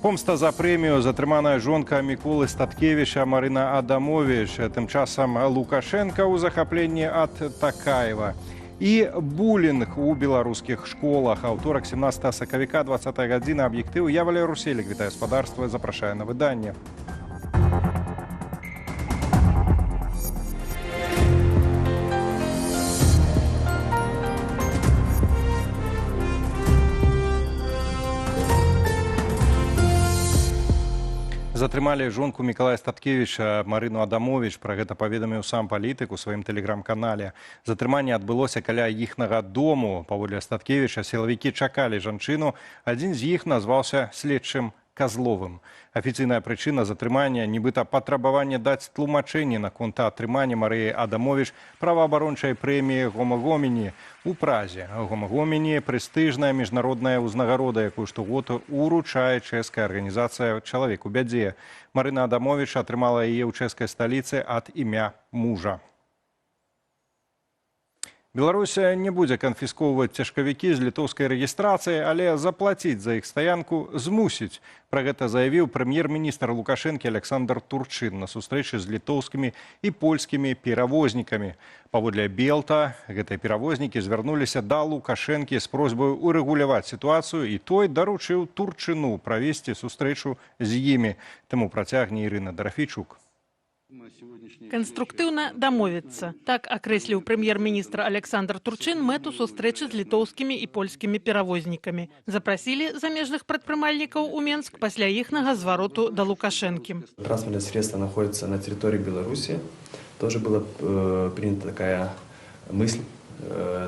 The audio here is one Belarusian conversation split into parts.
Помста за прэмію затрыманая жонка Міколы Статкевіча Марына Адамович. Тым часам Лукашенка ў захапленні ад Такаева. І булінг у беларускіх школах. Аўторак 17 сакавіка 20 гадзіна. Аб'ектыў. Я Валерий Руселік. Вітаю гаспадарства. Запрашаю на выданне. Затрымалі жонку Мікалая Статкевіча Марыну Адамович. Пра гэта паведаміў сам палітык у сваім тэлеграм-канале. Затрыманне адбылося каля іхнага дому. Паводле Статкевіча сілавікі чакалі жанчыну. Адзін з іх назваўся следчым Козловым. Афіцыйная прычына затрымання нібыта патрабаванне даць тлумачэнні наконт атрымання Марыі Адамович праваабарончай прэміі Гомо Гоміні у Празе. Гомо Гоміні – прэстыжная міжнародная ўзнагарода, якую штогод уручае чэшская арганізацыя «Чалавек у бядзе». Марына Адамович атрымала яе ў чэшскай сталіцы ад імя мужа. Беларусь не будзе канфіскоўваць цяжкавікі з літоўскай рэгістрацыі, але заплаціць за іх стаянку змусіць. Пра гэта заявіў прэм'ер-міністр Лукашэнкі Александр Турчин на сустрэчы з літоўскімі і польскімі перавознікамі. Паводле Белта, гэтыя перавознікі звярнуліся да Лукашэнкі з просьбаю урэгуляваць сітуацыю, і той даручыў Турчыну правесці сустрэчу з імі. Таму працягне Ірына Дарафійчук. Конструктивно домовиться. Так окреслил премьер-министр Александр Турчин мэту сустрэчы з літоўскімі і польскімі перавознікамі. Запросили замежных прадпрымальнікаў у Менск пасля іхнага звароту до Лукашэнкі. Транспортные средства находятся на территории Беларуси. Тоже была принята такая мысль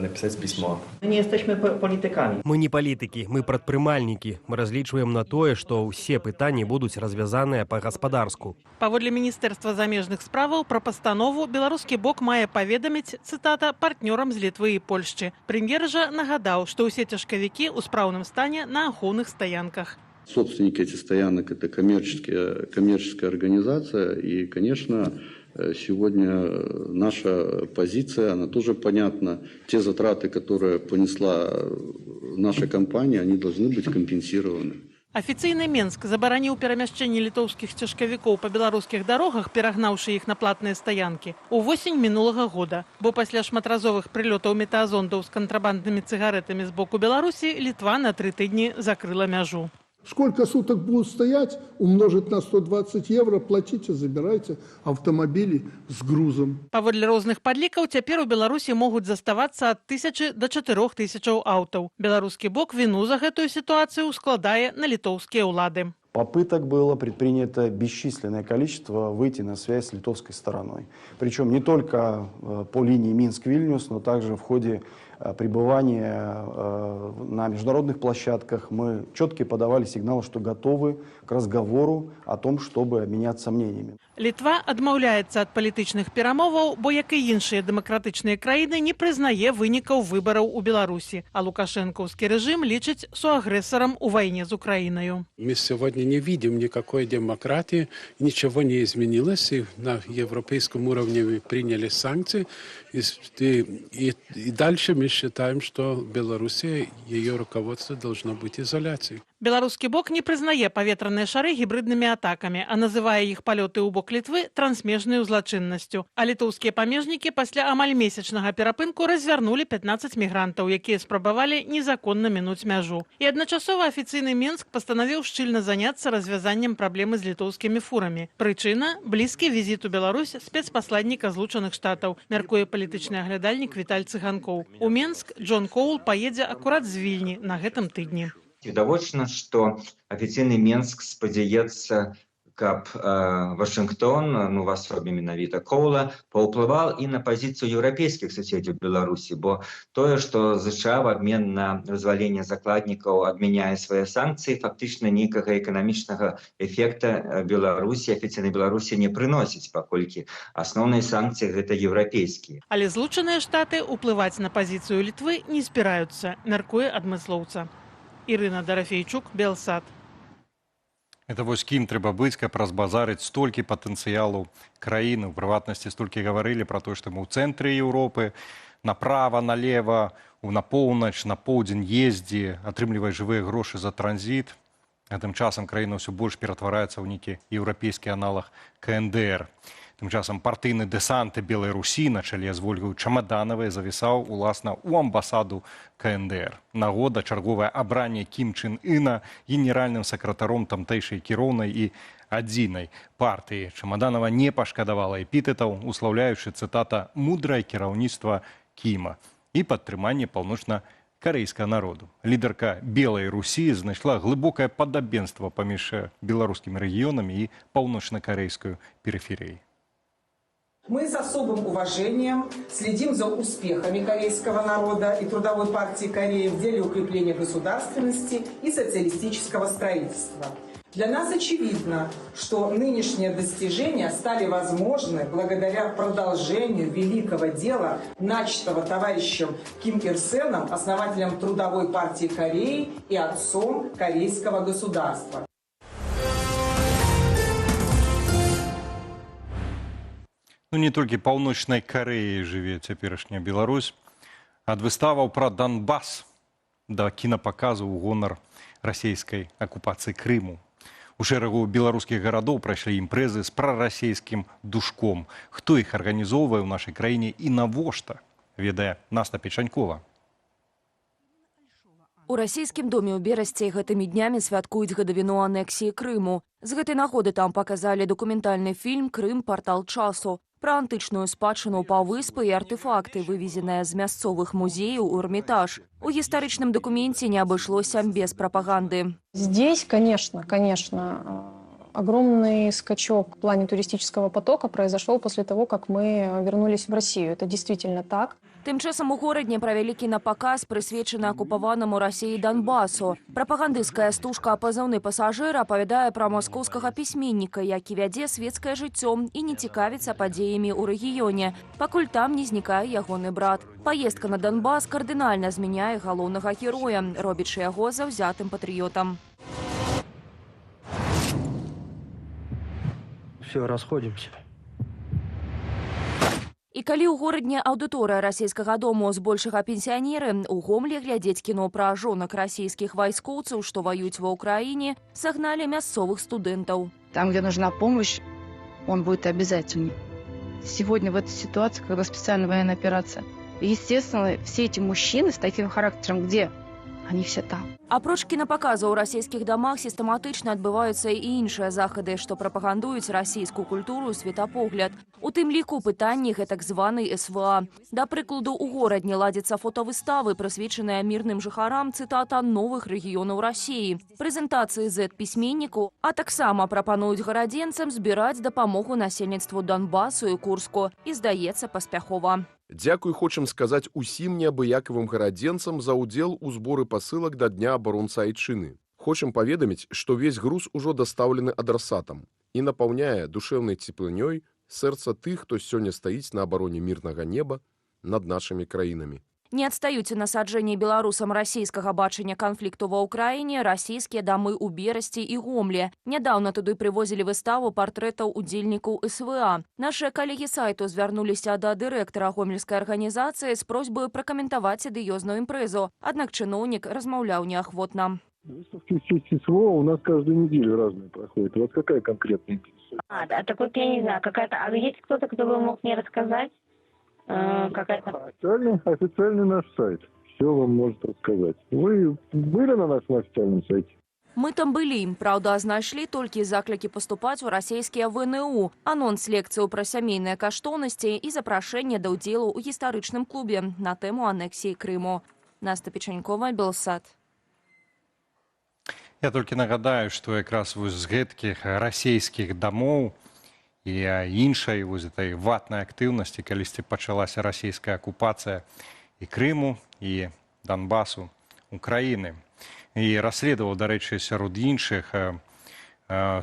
написать письмо. Мы не jesteśmy politykami. Мы не палітыкі, мы прадпрымальнікі. Мы разлічваем на тое, што ўсе пытанні будуць развязаныя па-гаспадарску. Паводле Міністэрства замежных справаў пра пастанову беларускі бок мае паведаміць, цытата, партнёрам з Літвы і Польшчы. Прэм'ер жа нагадаў, што ўсе цяжкавікі ў спраўным стане на ахоўных стаянках. Собственники этих стоянок – это коммерческая организация, и, конечно, сегодня наша позиция, она тоже понятна. Те затраты, которые понесла наша компания, они должны быть компенсированы. Афіцыйны Менск забараніў перамяшчэнне літоўскіх цяжкавікоў па беларускіх дарогах, перагнаўшы іх на платныя стаянкі, увосень мінулага года. Бо пасля шматразовых прылётаў метаазондаў з кантрабанднымі цыгарэтамі з боку Беларусі Літва на 3 тыдні закрыла мяжу. Сколько суток будут стоять, умножить на 120 евро, платите, забирайте автомобили с грузом. Паводле розных падлікаў, цяпер у Беларусі могуць заставацца ад 1000 до 4000 аўтаў. Беларускі бок віну за гэтую сітуацыю складае на літоўскія ўлады. Попыток было предпринято бесчисленное количество выйти на связь с литовской стороной. Причем не только по линии Минск-Вильнюс, но также в ходе пребывания на международных площадках мы четко подавали сигнал, что готовы к разговору о том, чтобы обменяться мнениями. Літва адмаўляецца ад палітычных перамоваў, бо, як і іншыя дэмакратычныя краіны, не прызнае вынікаў выбараў у Беларусі, а лукашэнкаўскі рэжым лічыць суагрэсарам у вайне з Украінаю. Мы сегодня не видим никакой демократии, ничего не изменилось, и на европейском уровне мы приняли санкции, и дальше мы считаем, что Белоруссия, ее руководство должно быть изоляцией. Беларускі бок не прызнае паветраныя шары гібриднымі атакамі, а называе іх палёты ў бок Літвы трансмежнай злачыннасцю. А літоўскія памежнікі пасля амаль месячнага перапынку развярнулі 15 мігрантаў, якія спрабавалі незаконна мінуць мяжу. І адначасова афіцыйны Менск пастанавіў шчыльна заняцца развязаннем праблемы з літоўскімі фурамі. Прычына – блізкі візіт у Беларусь спецпасланніка Злучаных Штатаў, мяркуе палітычны аглядальнік Віталь Цыганкоў. У Менск Джон Коул паедзе акурат з Вільні на гэтым тыдні. Відавочна, што афіцыйны Менск спадзяецца, каб Вашынгтон, в асобе менавіта Коула, паўплываў і на пазіцыю еўрапейскіх суседзяў Беларусі, бо тое, што ЗША в абмен на разваленне закладнікаў адмяняе свае санкцыі, фактычна нейкага эканамічнага эфекта Беларусі, афіцыйнай Беларусі не прыносіць, паколькі асноўныя санкцыі гэта еўрапейскія. Але Злучаныя Штаты ўплываць на пазіцыю Літвы не збіраюцца, мяркуе адмыслоўца. Ірына Дарафійчук, Белсат. Это вось кім трэба быць, каб разбазарыць столькі патэнцыялу краіны. У прыватнасці столькі гаварылі пра тое, што мы ў цэнтры Еўропы, направа, налева, на поўнач, на поўдзень ездзі, атрымлівай жывыя грошы за транзіт. А тым часам краіна ўсё больш ператвараецца ў нейкі еўрапейскі аналаг КНДР. Тым часам партыйны дэсант Белай Русі на чале з Вольгаю Чамаданавай завісаў, уласна, у амбасаду КНДР. Нагода чарговае абранне Кім Чын Іна генеральным сакратаром тамтэйшай кіроўнай і адзінай партыі. Чамаданова не пашкадавала эпітэтаў, услаўляючы, цытата, «мудрае кіраўніцтва Кіма» і падтрыманне паўночна-карэйскага народу. Лідарка Белай Русі знайшла глыбокае падабенства паміж беларускімі рэгіёнамі і паўночна-карэйскую перыферыяй. Мы с особым уважением следим за успехами корейского народа и Трудовой партии Кореи в деле укрепления государственности и социалистического строительства. Для нас очевидно, что нынешние достижения стали возможны благодаря продолжению великого дела, начатого товарищем Ким Ир Сеном, основателем Трудовой партии Кореи и отцом корейского государства. Ну, не толькі паўночнай Карэі жыве цяперашняя Беларусь. Ад выставаў пра Донбас да кінапаказу ў гонар расійскай акупацыі Крыму. У шэрагу беларускіх гарадоў прайшлі імпрэзы з прарасійскім душком. Хто іх арганізоўвае ў нашай краіне і навошта, ведае Наста Печанькова. У расійскім доме ў Берасці гэтымі днямі святкуюць гадавіну анексіі Крыму. З гэтай нагоды там паказалі дакументальны фільм «Крым. Партал часу» пра антычную спадчыну паўвыспы і артэфакты, вывезеныя з мясцовых музеяў у Эрмітаж. У гістарычным дакуменце не абышлося без прапаганды. Здесь, конечно, огромный скачок в плане туристического потока произошел после того, как мы вернулись в Россию. Это действительно так. Тым часам у горадні правялі кінапаказ, прысвечаны акупаванаму Расіі Донбасу. Прапагандысцкая стужка «Пазыўны пасажыр» апавядае пра маскоўскага пісьменніка, які вядзе свецкае жыццё і не цікавіцца падзеямі ў рэгіёне, пакуль там не знікае ягоны брат. Паездка на Донбас кардынальна змяняе галоўнага героя, робячы яго заўзятым патрыётам. Все, расходимся. І калі ў горадні аўдыторыя расійскага дому збольшага пенсіянеры, у Гомлі глядзець кіно пра жонак расійскіх вайскоўцаў, што ваююць ва ўкраіне, сагналі мясцовых студэнтаў. Там, где нужна помощь, он будет обязательный. Сегодня в этой ситуации, когда специальная военная операция, естественно, все эти мужчины с таким характером где? Они все там. Апроч кінапаказаў у расійскіх дамах сістэматычна адбываюцца і іншыя захады, што прапагандуюць расійскую культуру і светапогляд. У тым ліку пытанні гэтак званай СВА. Да прыкладу, у горадні ладзяцца фотавыставы, прысвечаныя мірным жыхарам, цытата, новых рэгіёнаў Расіі, прэзентацыі зэт-пісьменніку, а таксама прапануюць гарадзенцам збіраць дапамогу насельніцтву Донбасу і Курску. І, здаецца, паспяхова. Дзякуй хочам сказаць усім неабыякавым гарадзенцам за ўдзел у зборы пасылак да Дня абаронца Айчыны. Хочам паведаміць, што весь груз ужо дастаўлены адрасатам і напаўняе душэўнай цеплынёй сэрца тых, хто сёння стаіць на абароне мірнага неба над нашымі краінамі. Не адстаюць у насаджэнні беларусам расійскага бачання канфлікту ва ўкраіне расійскія дамы ў Берасці і Гомлі. Нядаўна туды прывозілі выставу партрэтаў удзельнікаў СВА. Нашыя калегі сайту звярнуліся да дырэктара гомельскай арганізацыі з просьбай пракаментаваць адыёзную імпрэзу. Аднак чыноўнік размаўляў неахвотна. Выставки в честь СВО у нас каждую неделю разные проходят. Вот какая конкретная интересная? Так вот я не знаю, какая-то... А есть кто-то, кто бы мог мне рассказать? Официальный наш сайт. Все вам может рассказать. Вы были на нашем официальном сайте? Мы там былі. Праўда, знайшлі толькі заклікі паступаць у расійскія ВНУ, анонс лекцыю пра сямейныя каштоўнасці і запрашэнне да ўдзелу ў гістарычным клубе на тэму анексіі Крыму. Наста Печанькова, Белсат. Я толькі нагадаю, што якраз вось з гэткіх расійскіх дамоў і іншай вось этой ватнай актыўнасці, калісьці пачалася расійская акупацыя і Крыму, і Донбасу, Украіны. І расследаваў, дарэчы, сярод іншых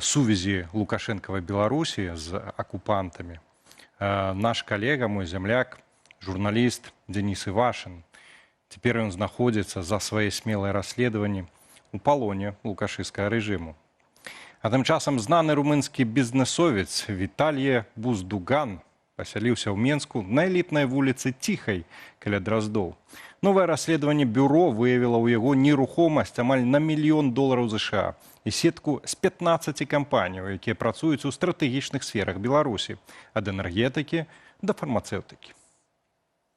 сувязі Лукашэнкавай Беларусі з акупантамі. Наш калега, мой зямляк, журналіст Денис Івашын. Цяпер ён знаходзіцца за свае смелыя расследаванні у палоне лукашысцкага рэжыму. А тым часам знаны румынскі бізнесовец Віталіе Буздуган пасяліўся ў Менску на элітнай вуліцы Ціхай каля Дроздоў. Новае расследаванне бюро выявіла ў яго нерухомасць амаль на $1 мільён США і сетку з 15 кампаніяў, якія працуюць у стратэгічных сферах Беларусі, ад энергетыкі да фармацэўтыкі.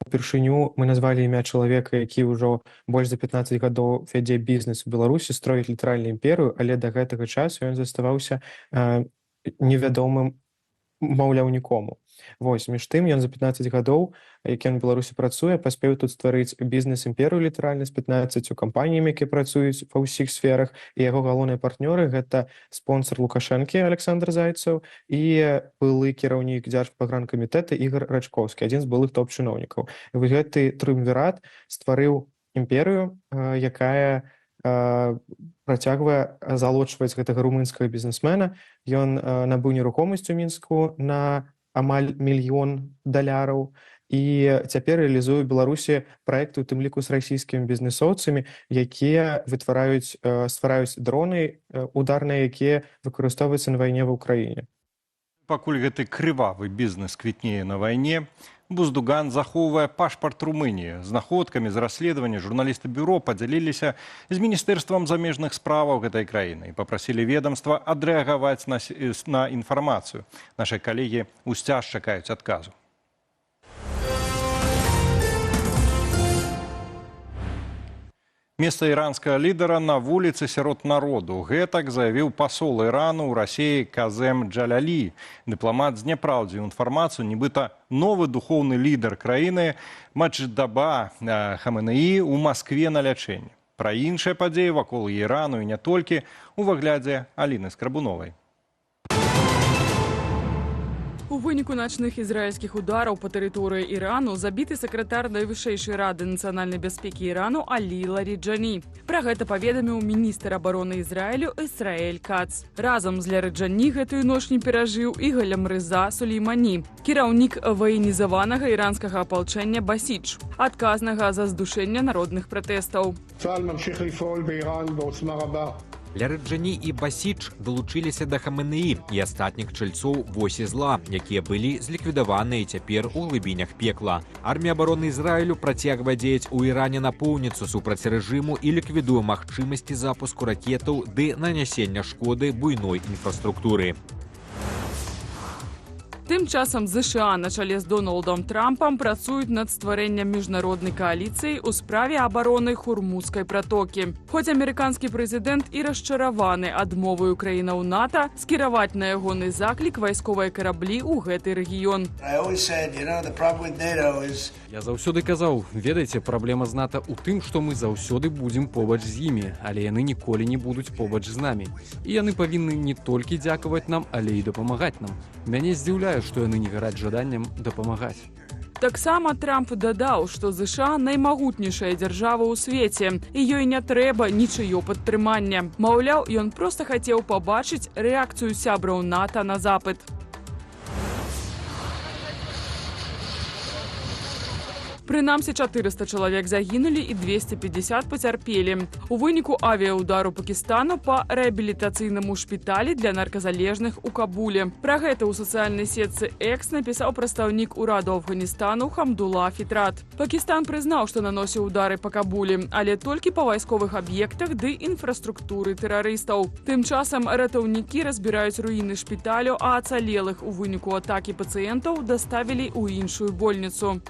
Упершыню мы назвалі імя чалавека, які ўжо больш за 15 гадоў вядзе бізнес у Беларусі, строіць літаральна імперыю, але да гэтага часу ён заставаўся невядомым, маўляў, нікому. Вось, між тым, ён за 15 гадоў, які ён у Беларусі працуе, паспеў тут стварыць бізнес-імперыю літаральна з 15 кампаніямі, якія працуюць ва ўсіх сферах, і яго галоўныя партнёры – гэта спонсор Лукашэнкі Александр Зайцаў і былы кіраўнік Дзяржпагранкамітэта Ігор Рачкоўскі, адзін з былых топ-чыноўнікаў. І вось гэты трыумвірат стварыў імперыю, якая працягвае залочваць гэтага румынскага бізнесмена. Ён набыў нерухомасць у Мінску на амаль $1 мільён і цяпер рэалізуе ў Беларусі праекты, у тым ліку з расійскімі бізнесоўцамі, якія ствараюць дроны ударныя, якія выкарыстоўваюцца на вайне ва ўкраіне. Пакуль гэты крывавы бізнес квітнее на вайне, Буздуган захоўвае пашпарт Румыніі. Знаходкамі з расследавання журналісты бюро падзяліліся з Міністэрствам замежных справаў гэтай краіны і папрасілі ведомства адрэагаваць на інфармацыю. Нашы калегі ўсцяж чакаюць адказу. Месца іранскага лідара на вуліцы сярод народу. Гэтак заявіў пасол Ірану ў Расіі Казем Джалялі. Дыпламат зняпраўдзіў інфармацыю, нібыта новы духоўны лідар краіны Мадждаба Хаменеі ў Маскве на лячэнні. Пра іншыя падзеі вакол Ірану і не толькі у выглядзе Аліны Скрабуновай. У выніку начных ізраільскіх удараў па тэрыторыі Ірану забіты сакратар Найвышэйшай рады нацыянальнай бяспекі Ірану Алі Ларіджані. Пра гэта паведаміў міністр абароны Ізраілю Ісраэль Кац. Разам з Ларіджані гэтую ноч не перажыў і Галямрыза Сулеймані, кіраўнік ваенізаванага іранскага апалчэння Басідж, адказнага за здушэнне народных пратэстаў. Ларіджані і Басідж далучыліся да Хаменеі і астатніх чальцоў восі зла, якія былі зліквідаваныя цяпер у глыбінях пекла. Армія абароны Ізраілю працягвае дзеяць у Іране напоўніцу супраць рэжыму і ліквідуе магчымасці запуску ракетаў ды нанясення шкоды буйной інфраструктуры. Тым часам ЗША на чале з Дональдом Трампам працуюць над стварэннем міжнароднай кааліцыі ў справе абароны Хурмузскай пратокі. Хоць амерыканскі прэзідэнт і расчараваны адмовай краінаў НАТО скіраваць на ягоны заклік вайсковыя караблі ў гэты рэгіён. Я заўсёды казаў, ведаеце, праблема з НАТО ў тым, што мы заўсёды будзем побач з імі, але яны ніколі не будуць побач з намі. І яны павінны не толькі дзякаваць нам, але і дапамагаць нам. Мяне здзіўляе, што яны не гараць жаданнем дапамагаць. Таксама Трамп дадаў, што ЗША наймагутнейшая дзяржава ў свеце, і ёй не трэба нічыё падтрымання. Маўляў, ён проста хацеў пабачыць рэакцыю сябраў НАТО на запыт. Прынамсі 400 чалавек загінулі і 250 пацярпелі. У выніку авіаудару Пакістану па рэабілітацыйнаму шпіталі для нарказалежных у Кабуле. Пра гэта ў сацыяльнай сетцы X напісаў прадстаўнік ураду Афганістану Хамдула Фітрат. Пакістан прызнаў, што наносіў удары па Кабуле, але толькі па вайсковых аб'ектах ды інфраструктуры тэрарыстаў. Тым часам ратаўнікі разбіраюць руіны шпіталю, а ацалелых у выніку атакі пацыентаў даставілі ў іншую больніцу.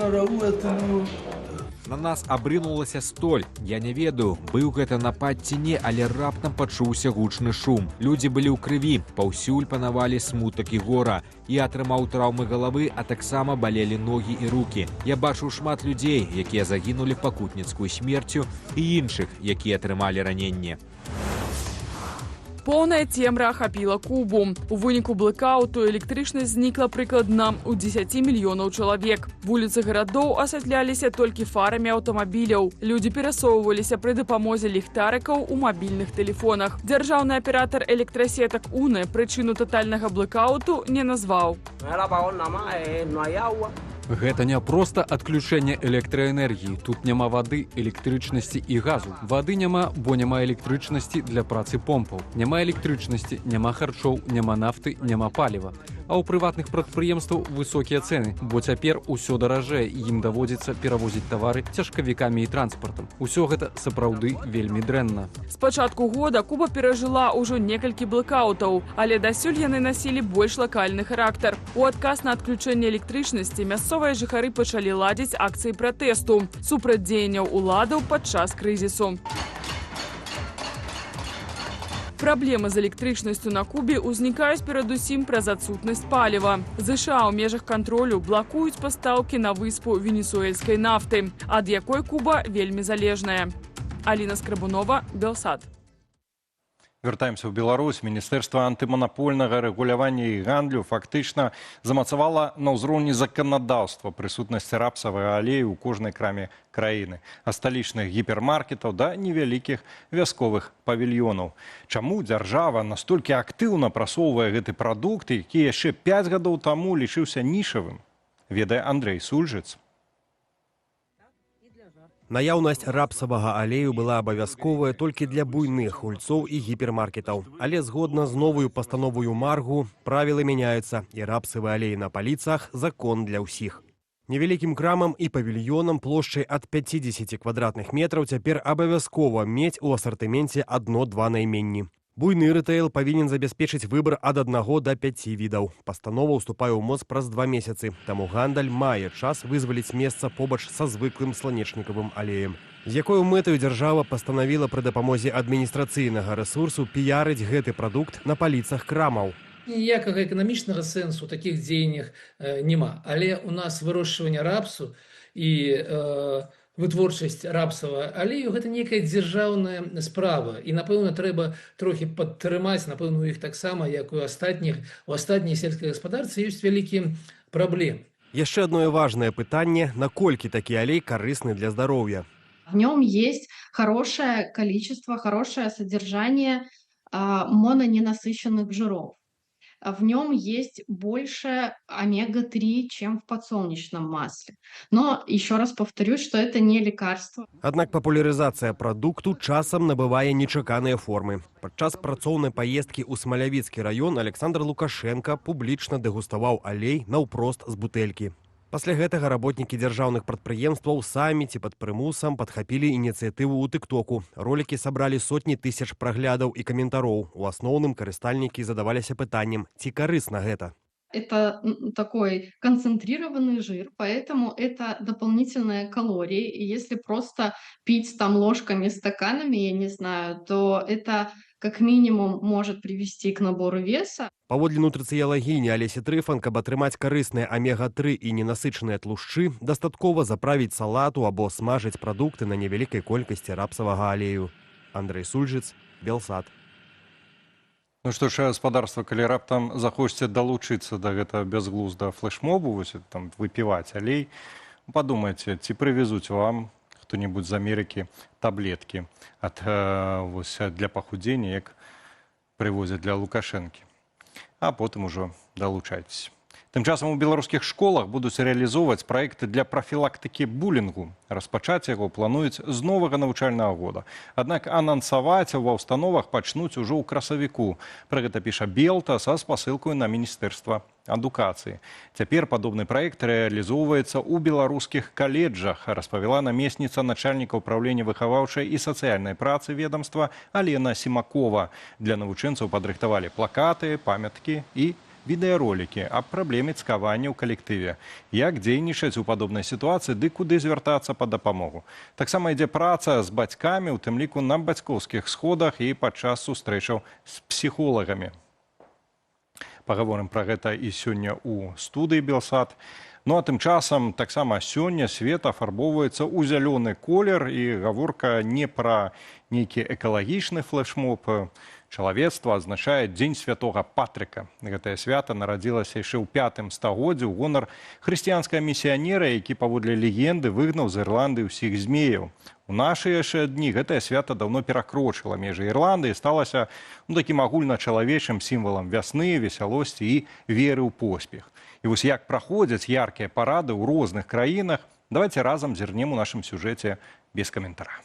На нас абрынулася столь. Я не ведаю, быў гэта напад ці не, але раптам пачуўся гучны шум. Людзі былі ў крыві, паўсюль панавалі смутак і гора. Я атрымаў траўмы галавы, а таксама балелі ногі і рукі. Я бачыў шмат людзей, якія загінулі пакутніцкую смерцю, і іншых, якія атрымалі раненне. Поўная цемра ахапіла Кубу. У выніку блэкауту электрычнасць знікла прыкладна ў 10 мільёнаў чалавек. Вуліцы гарадоў асвятляліся толькі фарамі аўтамабіляў. Людзі перасоўваліся пры дапамозе ліхтарыкаў у мабільных тэлефонах. Дзяржаўны аператар электрасетак УНЭ прычыну татальнага блэкауту не назваў. Гэта не проста адключэнне электраэнергіі. Тут няма вады, электрычнасці і газу. Вады няма, бо няма электрычнасці для працы помпаў. Няма электрычнасці, няма харчоў, няма нафты, няма паліва. А ў прыватных прадпрыемстваў высокія цэны, бо цяпер усё даражэе, і ім даводзіцца перавозіць тавары цяжкавікамі і транспартам. Усё гэта сапраўды вельмі дрэнна. З пачатку года Куба перажыла ўжо некалькі блэкаутаў, але дасюль яны насілі больш лакальны характар. У адказ на адключэнне электрычнасці мясцовыя жыхары пачалі ладзіць акцыі пратэсту супраць дзеянняў уладаў падчас крызісу. Праблемы з электрычнасцю на Кубе ўзнікаюць перадусім праз адсутнасць паліва. ЗША ў межах кантролю блакуюць пастаўкі на выспу венесуэльскай нафты, ад якой Куба вельмі залежная. Аліна Скрабунова, Белсат. Вяртаемся ў Беларусь. Міністэрства антыманапольнага рэгулявання і гандлю фактычна замацавала на ўзроўні заканадаўства прысутнасць рапсавага алею ў кожнай краме краіны, ад сталічных гіпермаркетаў да невялікіх вясковых павільёнаў. Чаму дзяржава настолькі актыўна прасоўвае гэты прадукт, які яшчэ 5 гадоў таму лічыўся нішавым? Ведае Андрэй Сульжыц. Наяўнасць рапсавага алею была абавязковая толькі для буйных гульцоў і гіпермаркетаў. Але згодна з новую пастановую Маргу, правілы мяняюцца, і рапсавы алей на паліцах – закон для ўсіх. Невялікім крамам і павільёнам плошчай ад 50 квадратных метраў цяпер абавязкова мець у асартыменце 1-2 найменні. Буйны рэтэйл павінен забяспечыць выбар ад 1 да 5 відаў. Пастанова ўступае ў моц праз 2 месяцы, таму гандаль мае час вызваліць месца побач са звыклым сланечнікавым алеем. З якой мэтаю дзяржава пастанавіла пры дапамозе адміністрацыйнага рэсурсу піярыць гэты прадукт на паліцах крамаў. Ніякага эканамічнага сэнсу ў такіх дзеяннях няма. Але у нас вырошчванне рапсу і вытворчасць рапсавага алею – гэта нейкая дзяржаўная справа. І, напэўна, трэба трохі падтрымаць, напэўна, у іх таксама, як і у астатняй сельскай гаспадарцы, ёсць вялікія праблемы. Яшчэ одно важное пытанне – наколькі такі алей карысны для здароўя? В нем есть хорошее количество, хорошее содержание мононенасыщенных жиров. В нем есть больше омега-3, чем в подсолнечном масле. Но еще раз повторюсь, что это не лекарство. Аднак папулярызацыя прадукту часам набывае нечаканыя формы. Падчас працоўнай паездкі ў Смалявіцкі раён Александр Лукашенко публічна дэгуставаў алей наўпрост з бутэлькі. Пасля гэтага работнікі дзяржаўных прадпрыемстваў самі ці пад прымусам падхапілі ініцыятыву ў тыктоку. Ролікі сабралі сотні тысяч праглядаў і каментароў. У асноўным карыстальнікі задаваліся пытаннем, ці карысна гэта. Это такой концентрированный жир, поэтому это дополнительные калории. И если просто пить там ложками, стаканами, я не знаю, то это как минимум может привести к набору веса. Паводле нутрыцыялагіні Алесі Трыфан, каб атрымаць карысныя омега-3 і ненасычаныя тлушчы, дастаткова заправіць салату або смажыць прадукты на невялікай колькасці рапсавага алею. Андрэй Сульжыц, Белсат. Ну што ж, гаспадарства, калі раптам захочаце далучыцца да гэтага бязглуздага флэшмобу, вось там выпіваць алей, падумайце, ці прывезуць вам хто-небудзь з Амерыкі таблеткі для пахудзення, як прывозяць для Лукашэнкі. А потым ужо далучайцеся. Тым часам у беларускіх школах будуць рэалізоўваць праекты для прафілактыкі булінгу. Распачаць яго плануюць з новага навучальнага года. Аднак анансаваць ва ўстановах пачнуць ужо ў красавіку. Пра гэта піша Белта са спасылкаю на Міністэрства адукацыі. Цяпер падобны праект рэалізоўваецца ў беларускіх каледжах, распавяла намесніца начальніка ўпраўлення выхаваўчай і сацыяльнай працы ведамства Алена Сімакова. Для навучэнцаў падрыхтавалі плакаты, памяткі і відэаролікі аб праблеме цкавання ў калектыве, як дзейнічаць у падобнай сітуацыі ды куды звяртацца па дапамогу. Таксама ідзе праца з бацькамі, у тым ліку на бацькоўскіх сходах і падчас сустрэчаў з псіхолагамі. Пагаворым пра гэта і сёння ў студыі Белсат. Ну а тым часам таксама сёння свет афарбоўваецца ў зялёны колер, і гаворка не пра нейкі экалагічны флэшмоб. Чалавецтва адзначае Дзень святога Патрыка. Гэтае свята нарадзілася яшчэ ў 5 стагоддзі ў гонар хрысціянскага місіянера, які паводле легенды выгнаў з Ірландыі ўсіх змеяў. У нашы яшчэ дні гэтае свята даўно перакрочыла межы Ірландыі і сталася такім агульначалавечым сімвалам вясны, весялосці і веры ў поспех. І вось як праходзяць яркія парады ў розных краінах, давайце разам зірнем у нашым сюжэце без каментара.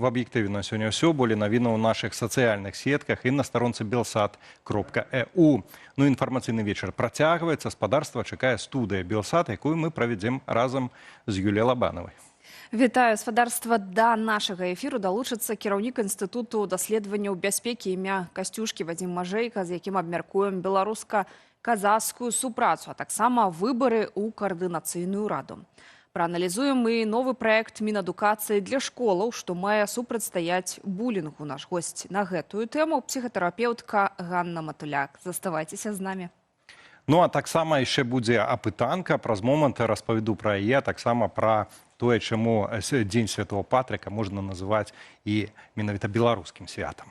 в аб'ектыве на сегодня все. Более новинок в наших социальных сетках и на сторонце belsat.eu. Ну, информационный вечер протягивается. Спадарства чекае студия Белсат, якую мы проведем разом с Юлией Лобановой. Вітаю, спадарства, да нашага эфіру далучыцца кіраўнік інстытуту даследаванняў бяспекі імя Касцюшкі Вадзім Мажэйка, з якім абмяркуем беларуска-казахскую супрацу, а таксама выбары ў каардынацыйную раду. Прааналізуем і новы праект Мінадукацыі для школаў, што мае супрацьстаяць булінгу. Наш госць на гэтую тэму псіхатэрапеўтка Ганна Матуляк. Заставайцеся з намі. Ну, а таксама яшчэ будзе апытанка. Праз момант распавяду пра яе, таксама пра тое, чаму Дзень Святого Патрыка можна называць і менавіта беларускім святам.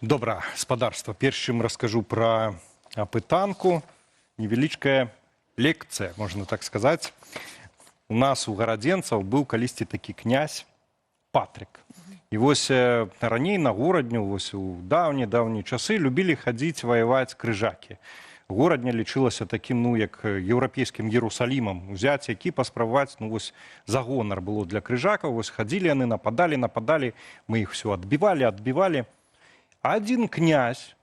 Добра, спадарства. Перш чым раскажу пра апытанку, невялічкая лекцыя, можна так сказаць. У нас у гарадзенцаў быў калісьці такі князь Патрык. І вось раней на горадню, вось у даўнія часы любілі хадзіць ваяваць крыжакі. Горадня лічылася такім, ну, як еўрапейскім Єрусалімам, узяць які паспрабаваць, ну, вось за гонар было для крыжакаў, вось хадзілі яны, нападалі, мы іх все адбівалі. Один князь,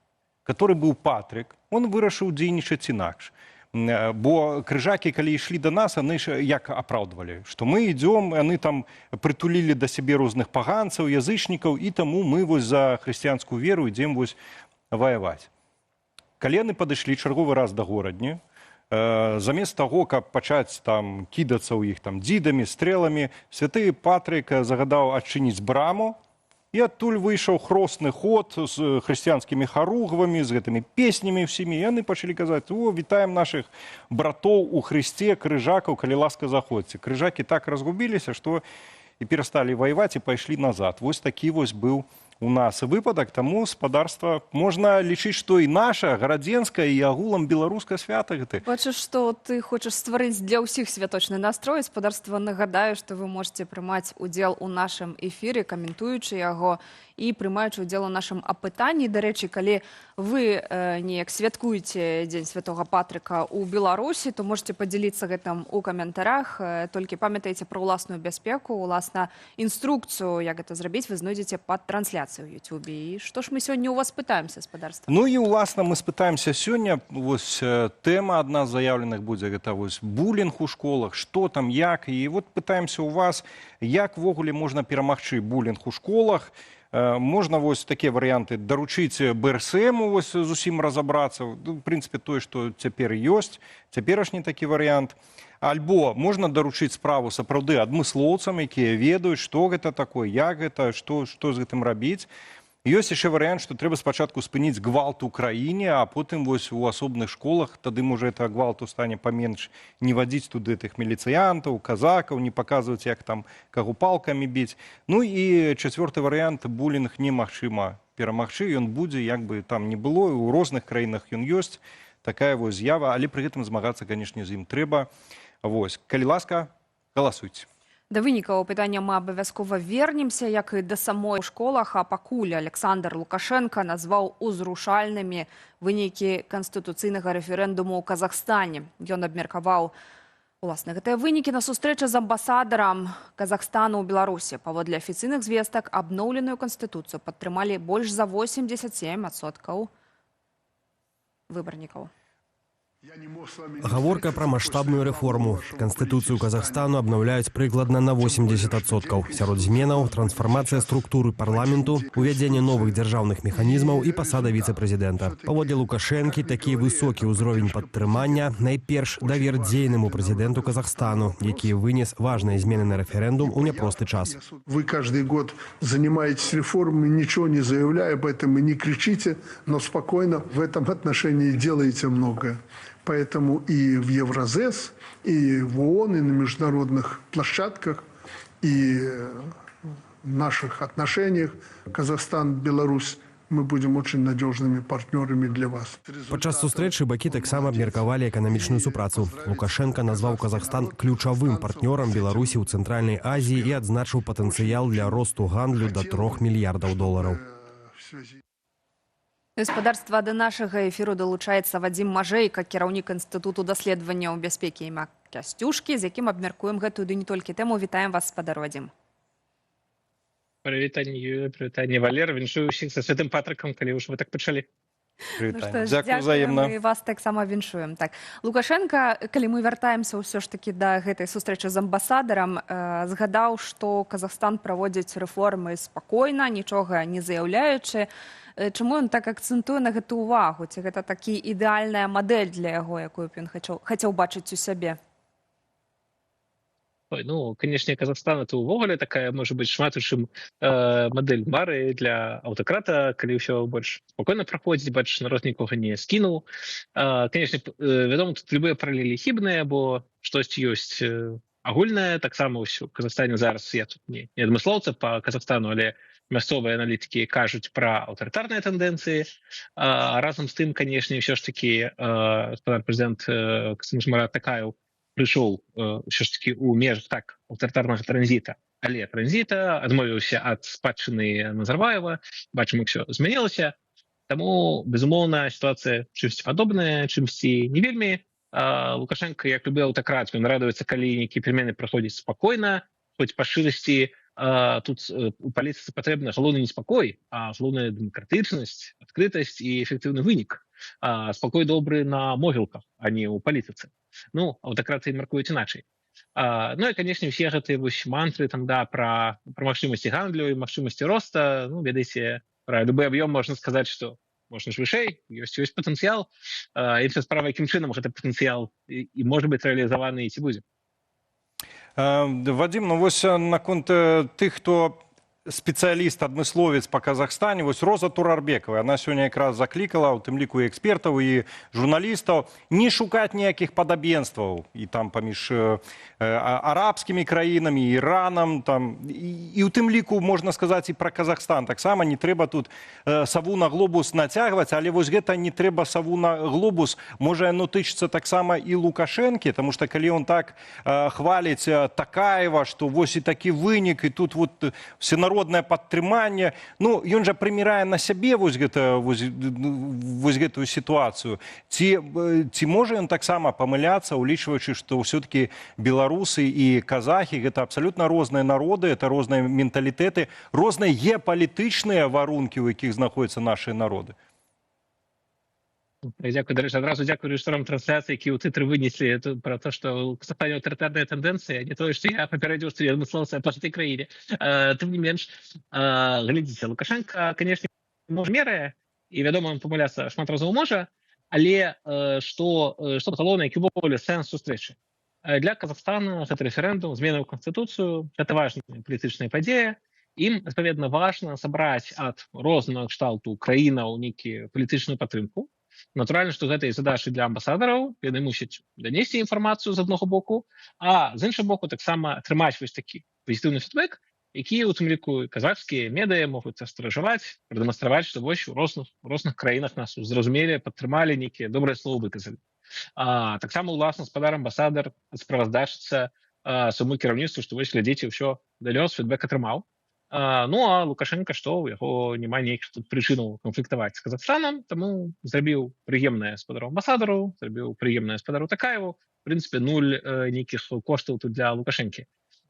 который был Патрик, он вырашыў дзейнічаць інакш. Бо крыжакі, калі ішлі да нас, яны ж як апраўдвалі, што мы ідзём, яны там прытулілі да сябе розных паганцаў, язычнікаў, і таму мы вось за хрысціянскую веру ідзем вось ваяваць. Калі яны падышлі чарговы раз да горадні, замест таго, каб пачаць там кідацца ў іх там дзідамі, стрэламі, святы Патрик загадаў адчыніць браму, і адтуль выйшаў хросны ход з хрысціянскімі харугвамі, з гэтымі песнямі ўсімі. Яны пачалі казаць: «О, вітаем нашых братоў у Хрысце, крыжакаў, калі ласка, заходзьце». Крыжакі так разгубіліся, што і перасталі ваяваць і пайшлі назад. Вось такі вось быў у нас выпадак, таму спадарства можна лічыць, што і наша гарадзенская і агулам беларускае свята гэты. Бачу, што ты хочаш стварыць для ўсіх святочны настрой. Спадарства, нагадаю, што вы можете прымаць удзел у нашым эфіры, каментуючы яго і прымаючы удзел у нашым апытанні. Дарэчы, калі вы неяк святкуеце Дзень Святога Патрыка ў Беларусі, то можете падзяліцца гэтым у каментарах. Толькі памятайце пра ўласную бяспеку, уласна інструкцыю, як гэта зрабіць, вы знойдзеце пад трансляцыю ў Ютубе. І што ж мы сёння у вас пытаемся, спадарства? Ну і уласна мы спытаемся сёння. Вось тэма адна з заяўленых будзе, гэта вось булінг у школах, што там, як. І вот пытаемся у вас, як ввогуле можна перамагчы булінг у школах. Можна вось такія варыянты даручыць БРСМу вось зусім разабрацца. В прынцыпе, тое, што цяпер ёсць, цяперашні такі варыянт. Альбо можна даручыць справу сапраўды адмыслоўцам, якія ведаюць, што гэта такое, як гэта, што з гэтым рабіць. Ёсць яшчэ варыянт, што трэба спачатку спыніць гвалт у краіне, а потым вось у асобных школах, тады, можа, гэта гвалту стане паменш, не вадзіць туды тых міліцыянтаў, казакаў, не паказваць, як там каго палкамі біць. Ну і чацвёрты варыянт, булінг немагчыма перамагчы, ён будзе, як бы там не было, у розных краінах ён ёсць, такая вось з'ява, але пры гэтым змагацца, канешне, з ім трэба. Вось, калі ласка, галасуйце. Да вынікаў пытання мы абавязкова вернемся, як і да самой школах, а пакуль Александр Лукашенко назваў узрушальнымі вынікі канстытуцыйнага рэферэндуму ў Казахстане. Ён абмеркаваў уласна гэтыя вынікі на сустрэчы з амбасадарам Казахстану ў Беларусі. Паводле афіцыйных звестак, абноўленую канстытуцыю падтрымалі больш за 87% выбарнікаў. Гаворка пра маштабную рэформу. Канстытуцыю Казахстану абнаўляюць прыкладна на 80%. Сярод зменаў трансфармацыя структуры парламенту, увядзенне новых дзяржаўных механізмаў і пасада віцэ-прэзідэнта. Паводле Лукашэнкі, такі высокі ўзровень падтрымання найперш давер дзейнаму прэзідэнту Казахстану, які вынес важныя змены на рэферэндум у няпросты час. Вы каждый год занимаетесь реформой, ничего не заявляя, поэтому не кричите, но спокойно в этом отношении делаете многое. Поэтому и в Евразес, и в ООН, и на международных площадках, и в наших отношениях Казахстан-Беларусь мы будем очень надежными партнерами для вас. Падчас сустрэчы бакі таксама абмеркавалі эканамічную супрацу. Лукашенко назваў Казахстан ключавым партнёрам Беларусі ў Цэнтральнай Азіі і адзначыў патэнцыял для росту гандлю до $3 мільярдаў. Гаспадарства да нашага эфіру далучаецца Вадзім Мажэйка, кіраўнік Інстытуту даследаванняў бяспекі імя Касцюшкі, з якім абмяркуем гэтую ды не толькі тэму. Вітаем вас, спадар Вадзім. Прывітанне, Юлія, прывітанне, Валер. Віншую ўсіх са Святым Патрыкам, калі ўж вы так пачалі. Дзякую взаемна. Мы вас таксама віншуем. Так, Лукашенко, калі мы вяртаемся ўсё ж такі да гэтай сустрэчы з амбасадарам, згадаў, што Казахстан праводзіць рэформы спакойна, нічога не заяўляючы. Чаму ён так акцэнтуе на гэту ўвагу? Ці гэта такі ідэальная мадэль для яго, якую б ён хацеў бачыць у сябе? Ой, ну, конечно, Казахстан это увогуле такая, может быть, шмат у чым модель мары для аўтакрата, калі ўсё больш спокойно праходзіць, бачыш, народ нікога не скінуў. Конечно, вядома, тут любыя паралелі хібныя, бо штосьці ёсць агульнае, таксама ўсё. У Казахстане зараз, я тут не адмыслоўца па Казахстану, але мясцовыя аналітыкі кажуць пра аўтарытарныя тэндэнцыі. Разам з тым, канешне, ўсё ж такі прэзідэнт Касым-Жомарт Такаеў прыйшоў ўсё ж такі ў межах так аўтарытарнага транзіта, але транзіта, адмовіўся ад спадчыны Назарбаева, бачым, як ўсё змянілася. Таму, безумоўна, сітуацыя чымсьці падобная, чымсьці не вельмі. Лукашенко, як любы аўтакрат, ён радуецца, калі нейкія перамены праходзяць спакойна, хоць па шчырасці тут у палітыцы патрэбна галоўны не спакой, а галоўная дэмакратычнасць, адкрытасць і эфектыўны вынік. Спакой добры на могілках, а не ў палітыцы. Ну, аўтакраты мяркуюць іначай. Ну і, канешне, усе гэтыя мантры там, да, пра магчымасці гандлю і магчымасці роста, ну, ведаеце, пра любы аб'ём можна сказаць, што можна ж вышэй, ёсць патэнцыял. Іншая справа, якім чынам гэты патэнцыял і можа быць рэалізаваны і ці будзе. Вадим, ну вось наконт тых, хто спецыяліст, адмысловец па Казахстане, вось Роза Турарбекова, она сёння якраз заклікала, у тым ліку і экспертаў, і журналістаў, не шукаць ніякіх падабенстваў і там паміж арабскімі краінамі, Іранам, там, і у тым ліку, можна сказаць, і пра Казахстан. Таксама не трэба тут саву на глобус нацягваць, але вось гэта не трэба саву на глобус, можа яно тычыцца таксама і Лукашэнкі, таму што калі он так хваліць Такаева, што вось і такі вынік, і тут вот всенароднае падтрыманне, ну, ён жа прымірае на сябе вось гэтую сітуацыю. Ці можа ён таксама памыляцца, улічваючы, што ўсё-такі беларусы і казахі гэта абсалютна розныя народы, это розныя менталітэты, розныя геапалітычныя варункі, у якіх знаходзяцца нашы народы. Дзякую, дарэчы, адразу дзякую рэжысёрам трансляцыі, які ў тытры вынеслі пра то, што ў Казахстане аўтарытарныя тэндэнцыі, не тое, што я папярэдзіў, што я адмыслоўца па гэтай краіне. Тым не менш, глядзіце, Лукашенко, канешне, можа мерае, і, вядома, памыляцца шмат разоў можа, але што галоўнае, які ўвогуле сэнс сустрэчы. Для Казахстана гэта рэферэндум, змены ў Канстытуцыю, гэта важная палітычная падзея. Ім, адпаведна, важна сабраць ад рознага кшталту краінаў нейкую палітычную падтрымку. Натуральна, што гэта і задачы для амбасадараў, яны мусяць данесці інфармацыю з аднаго боку, а з іншага боку таксама атрымаць вось такі пазітыўны фідбэк, які у тым ліку казахскія медыа могуць астражаваць, прадэманстраваць, што вось у розных краінах нас зразумелі, падтрымалі, нейкія добрыя словы выказалі. Таксама ўласна спадар амбасадар справаздачыцца самому кіраўніцтву, што вось глядзіце, ўсё далёс, фідбэк атрымаў. Ну, а Лукашенко, што у яго няма нейкіх тут прычынаў канфліктаваць з Казахстанам, таму зрабіў прыемнае спадару амбасадару, зрабіў прыемнае спадару Такаеву, в прынцыпе, нуль нейкіх коштаў тут для Лукашэнкі.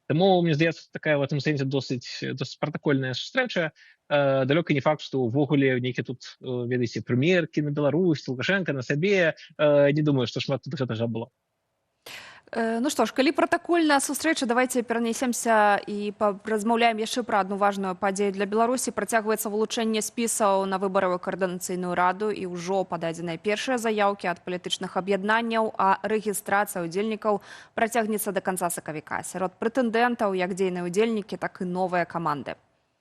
Таму, мне здаецца, такая в этом сэнсе досыць пратакольная сустрэча. Далёка не факт, што ўвогуле нейкі тут, ведаеце, прымеркі на Беларусь, Лукашенко на сабе, не думаю, што шмат тут гэтага было. Ну што ж, калі пратакольная сустрэча, давайте перанесемся і размаўляем яшчэ пра адну важную падзею для Беларусі. Працягваецца вылучэнне спісаў на выбаравую каардынацыйную раду і ўжо пададзеныя першыя заяўкі ад палітычных аб'яднанняў, а рэгістрацыя ўдзельнікаў працягнецца да канца сакавіка. Сярод прэтэндэнтаў як дзейныя ўдзельнікі, так і новыя каманды.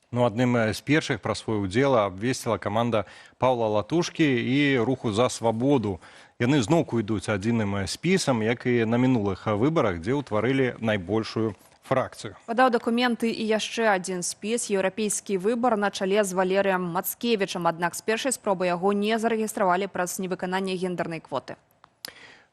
Ну, адным з першых пра свой удзел абвесціла каманда Паўла Латушкі і руху за свабоду. Яны зноўку ідуць адзіным спісам, як і на мінулых выбарах, дзе ўтварылі найбольшую фракцыю. Падаў дакументы і яшчэ адзін спіс еўрапейскі выбар на чале з Валерыем Мацкевічам, аднак з першай спробы яго не зарэгістравалі праз невыкананне гендернай квоты.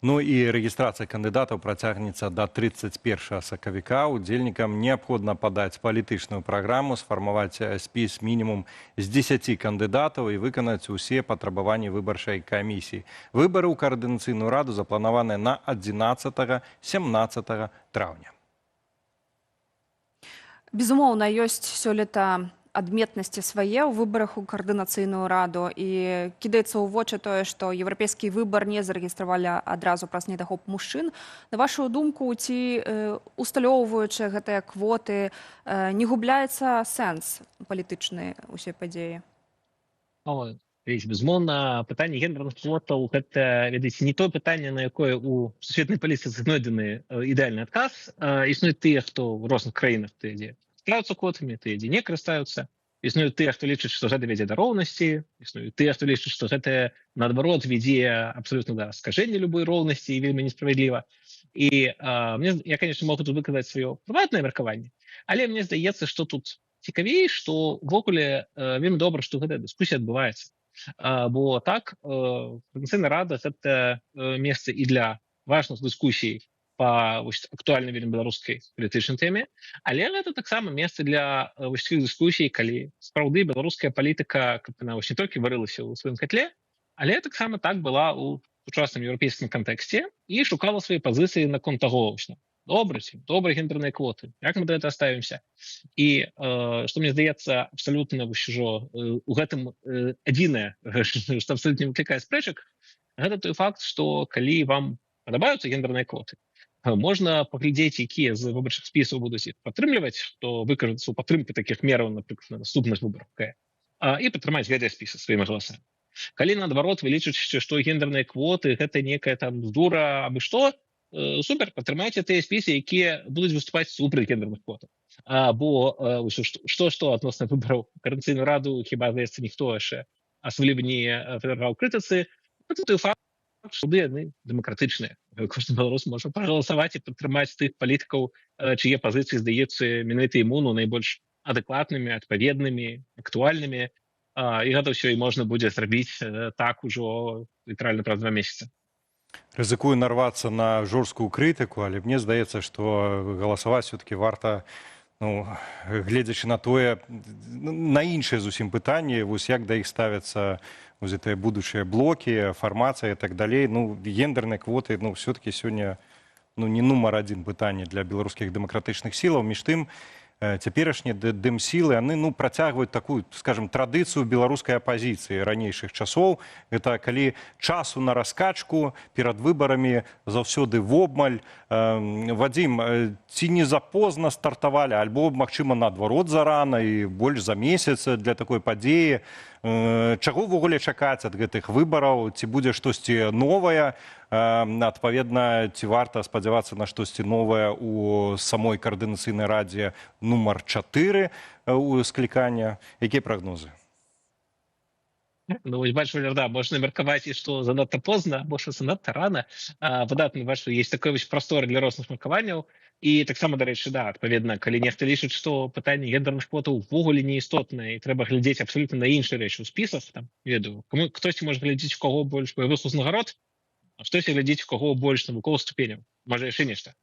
Ну і рэгістрацыя кандыдатаў працягнецца да 31 сакавіка. Удзельнікам неабходна падаць палітычную праграму, сфармаваць спіс мінімум з 10 кандыдатаў і выканаць усе патрабаванні выбарчай камісіі. Выбары ў каардынацыйную раду запланаваныя на 11-17 траўня. Безумоўна, ёсць сёлета адметнасці свае ў выбарах у каардынацыйную раду і кідаецца ў вочы тое, што еўрапейскі выбар не зарэгістравалі адразу праз недахоп мужчын. На вашу думку, ці усталёўваючы гэтыя квоты, не губляецца сэнс палітычнай усе падзеі? Безумоўна, пытанне гендерных квотаў гэта, ведаеце, не то пытанне, на якое у сусветнай палітыцы знойдзены ідэальны адказ. Існуюць тыя, хто ў розных краінах тыя карыстаюцца квотамі, тыя, дзе не карыстаюцца. Існуюць тыя, хто лічыць, што гэта вядзе да роўнасці, існуюць тыя, хто лічыць, што гэта, наадварот, вядзе абсалютна да скажэння любой роўнасці і вельмі несправядліва. І я, конечно, могу тут выказаць сваё прыватнае меркаванне, але мне здаецца, што тут цікавей, што ўвогуле вельмі добра, што гэтая дыскусія адбываецца. Бо так, Каардынацыйная рада – гэта месца і для важных дыскусій па актуальнай вельмі беларускай палітычнай тэме, але гэта таксама месца для такіх дыскусій, калі сапраўды беларуская палітыка, каб яна не толькі варылася ў сваім котле, але таксама так была ў сучасным еўрапейскім кантэксце і шукала свае пазіцыі наконт таго, добрыя гендерныя квоты, як мы да гэта ставімся. І што мне здаецца абсалютна ўжо у гэтым адзінае, што абсалютна не выклікае спрэчак, гэта той факт, што калі вам падабаюцца гендерныя квоты, можна паглядзець, якія з выбарчых спісаў будуць іх падтрымліваць, хто выкажацца ў падтрымку такіх мераў, напрыклад, на наступных выбарах, і падтрымаць гэтыя спісы сваімі галасамі. Калі, наадварот, вы лічыце, што гендерныя квоты гэта некая там бздура абы што, супер, падтрымайце тыя спісы, якія будуць выступаць супраць гендерных квотаў. Бо што адносна выбараў Каардынацыйную раду, хіба, здаецца, ніхто яшчэ асабліва не падвяргаў крытыцы, гэта той факт, што яны дэмакратычныя. Кожны беларус можа прагаласаваць і падтрымаць тых палітыкаў, чые пазіцыі здаецца менавіта яму найбольш адэкватнымі, адпаведнымі, актуальнымі. І гэта ўсё і можна будзе зрабіць так ужо літаральна праз 2 месяцы. Рызыкую нарвацца на жорсткую крытыку, але мне здаецца, што галасаваць все-таки варта, гледзячы на тое, на іншыя зусім пытанні, вось як да іх ставяцца гэтыя будучыя блокі, фармацыя і так далей. Гендерныя квоты все-таки сёння не нумар адзін пытанне для беларускіх дэмакратычных сілаў. Між тым, цяперашнія дэмсілы, яны працягваюць такую, скажем, традыцыю беларускай апазіцыі ранейшых часоў. Гэта калі часу на раскачку перад выбарамі заўсёды вобмаль. Вадзім, ці не запозна стартавалі, альбо, магчыма, наадварот зарана і больш за месяц для такой падзеі? Чаго ўвогуле чакаць ад гэтых выбараў? Ці будзе штосьці новае? Адпаведна, ці варта спадзявацца на штосьці новае ў самой Каардынацыйнай радзе нумар 4 у склікання? Якія прагнозы? Бачу, да, можна меркаваць, і што занадта позна, або што занадта рана. Выдатна, бачу, ёсць такой прасторы для розных меркаванняў. І таксама, дарэчы, да, адпаведна, калі нехта лічыць, што пытанне гендерных квотаў увогуле не істотнае, і трэба глядзець абсалютна на іншыя рэчы ў спісах, там, ведаю, хтосьці можа глядзець, у каго больш баявых узнагарод, а хтосьці глядзець, у каго больш навуковых ступеняў, можа яшчэ нешта.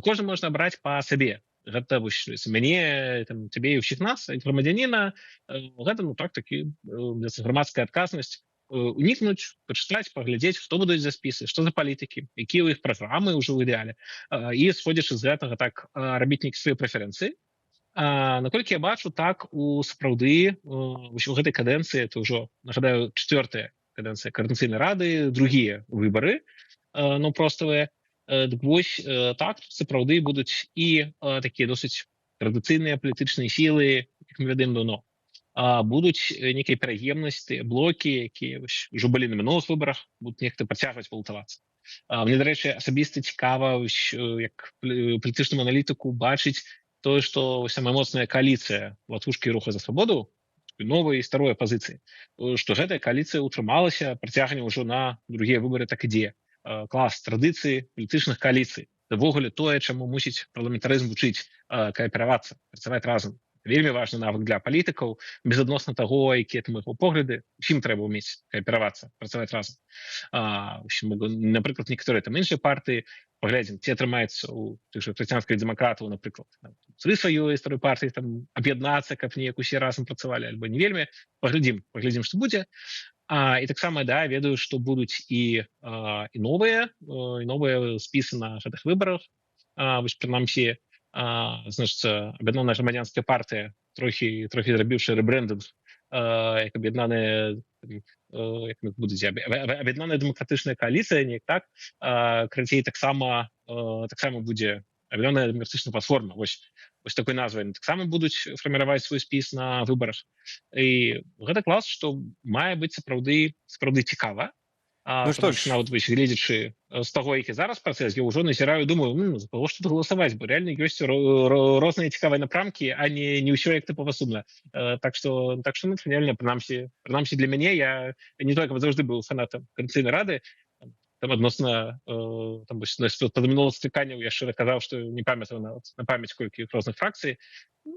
Кожны можна браць па сабе. Гэта мяне, цябе і ўсіх нас, як грамадзяніна, гэта, такі грамадская адказнасць. Унікнуць, пачытаць, паглядзець, хто будуць за спісы, што за палітыкі, якія ў іх праграмы ўжо ў ідэале. І, сходзячы з гэтага, так, рабіць нейкія свае прэферэнцыі. Наколькі я бачу, так, сапраўды, у гэтай кадэнцыі, это ўжо, нагадаю, 4-я кадэнцыя Каардынацыйнай рады, другія выбары, проставыя. Вось так, сапраўды будуць і такія досыць традыцыйныя палітычныя сілы, як мы ведаем давно. Будуць нейкія пераемнасці, блокі, якія ўжо былі на мінулых выбарах, будуць нехта працягваць балатавацца. Мне, дарэчы, асабіста цікава, як палітычнаму аналітыку бачыць тое, што самая моцная кааліцыя Латвушкі Руха за свабоду, новай і старой апазіцыі, што гэтая кааліцыя утрымалася, працягне ўжо на другія выбары так ідзе. Клас традыцыі палітычных кааліцый. увогуле тое, чаму мусіць парламентарызм вучыць кааперавацца, працаваць разам. Вельмі важны навык для палітыкаў, безадносна таго, якія там іх погляды, усім трэба ўмець кааперавацца, працаваць разам. Напрыклад, некаторыя там іншыя партыі, паглядзім, ці атрымаецца ў тых жа хрысціянскіх дэмакратаў, напрыклад, з сваёй старой партыі там аб'яднацца, каб неяк усе разам працавалі, альбо не вельмі. Паглядзім, што будзе. І таксама, да, ведаю, што будуць і новыя спісы на гэтых выбарах. Вось, прынамсі, значыцца, аб'яднаная грамадзянская партыя, трохі зрабіўшы рэбрэндынг, як аб'яднаная, як будуць, аб'яднаная дэмакратычная кааліцыя, неяк так, карацей, таксама будзе аб'яднаная дэмакратычная платформа. Вось такой назвай. Таксама будуць фарміраваць свой спіс на выбарах. І гэта клас, што мае быць сапраўды цікава. Нават, гледзячы з таго, які зараз працэс, я ўжо назіраю, думаю, за каго ж тут галасаваць, бо рэальна ёсць розныя цікавыя напрамкі, а не ўсё як тыпова сумна. Так што натхняльна, прынамсі для мяне, я не толькі заўжды быў фанатам Коаліцыйнай рады, там адносна пазамінулых скліканняў я шчыра казаў, што не памятаю на памяць колькі розных фракцый.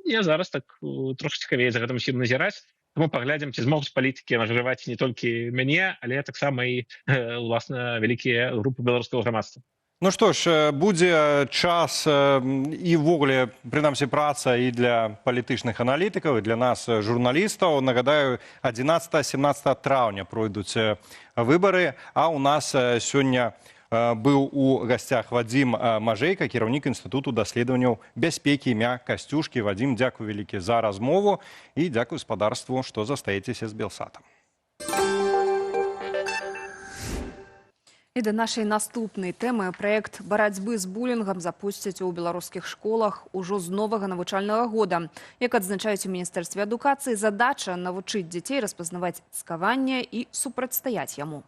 Я зараз так трохі цікавей за гэтым усім назіраць. Тому паглядзім, ці змогуць палітыкі нажываць не толькі мяне, але таксама і, уласна, вялікія групы беларускага грамадства. Ну што ж, будзе час і ўвогуле, прынамсі, праца і для палітычных аналітыкаў, і для нас, журналістаў. Нагадаю, 11-17 траўня пройдуць выбары, а ў нас сёння быў у гасцях Вадзім Мажэйка, кіраўнік Інстытуту даследаванняў бяспекі імя Касцюшкі. Вадзім, дзякуй вялікі за размову і дзякуй гаспадарству, што застаецеся з Белсатам. І да нашай наступнай тэмы праект барацьбы з булінгам запусцяць у беларускіх школах ужо з новага навучальнага года. Як адзначаюць у Міністэрстве адукацыі, задача навучыць дзяцей распазнаваць цкаванне і супрацьстаяць яму.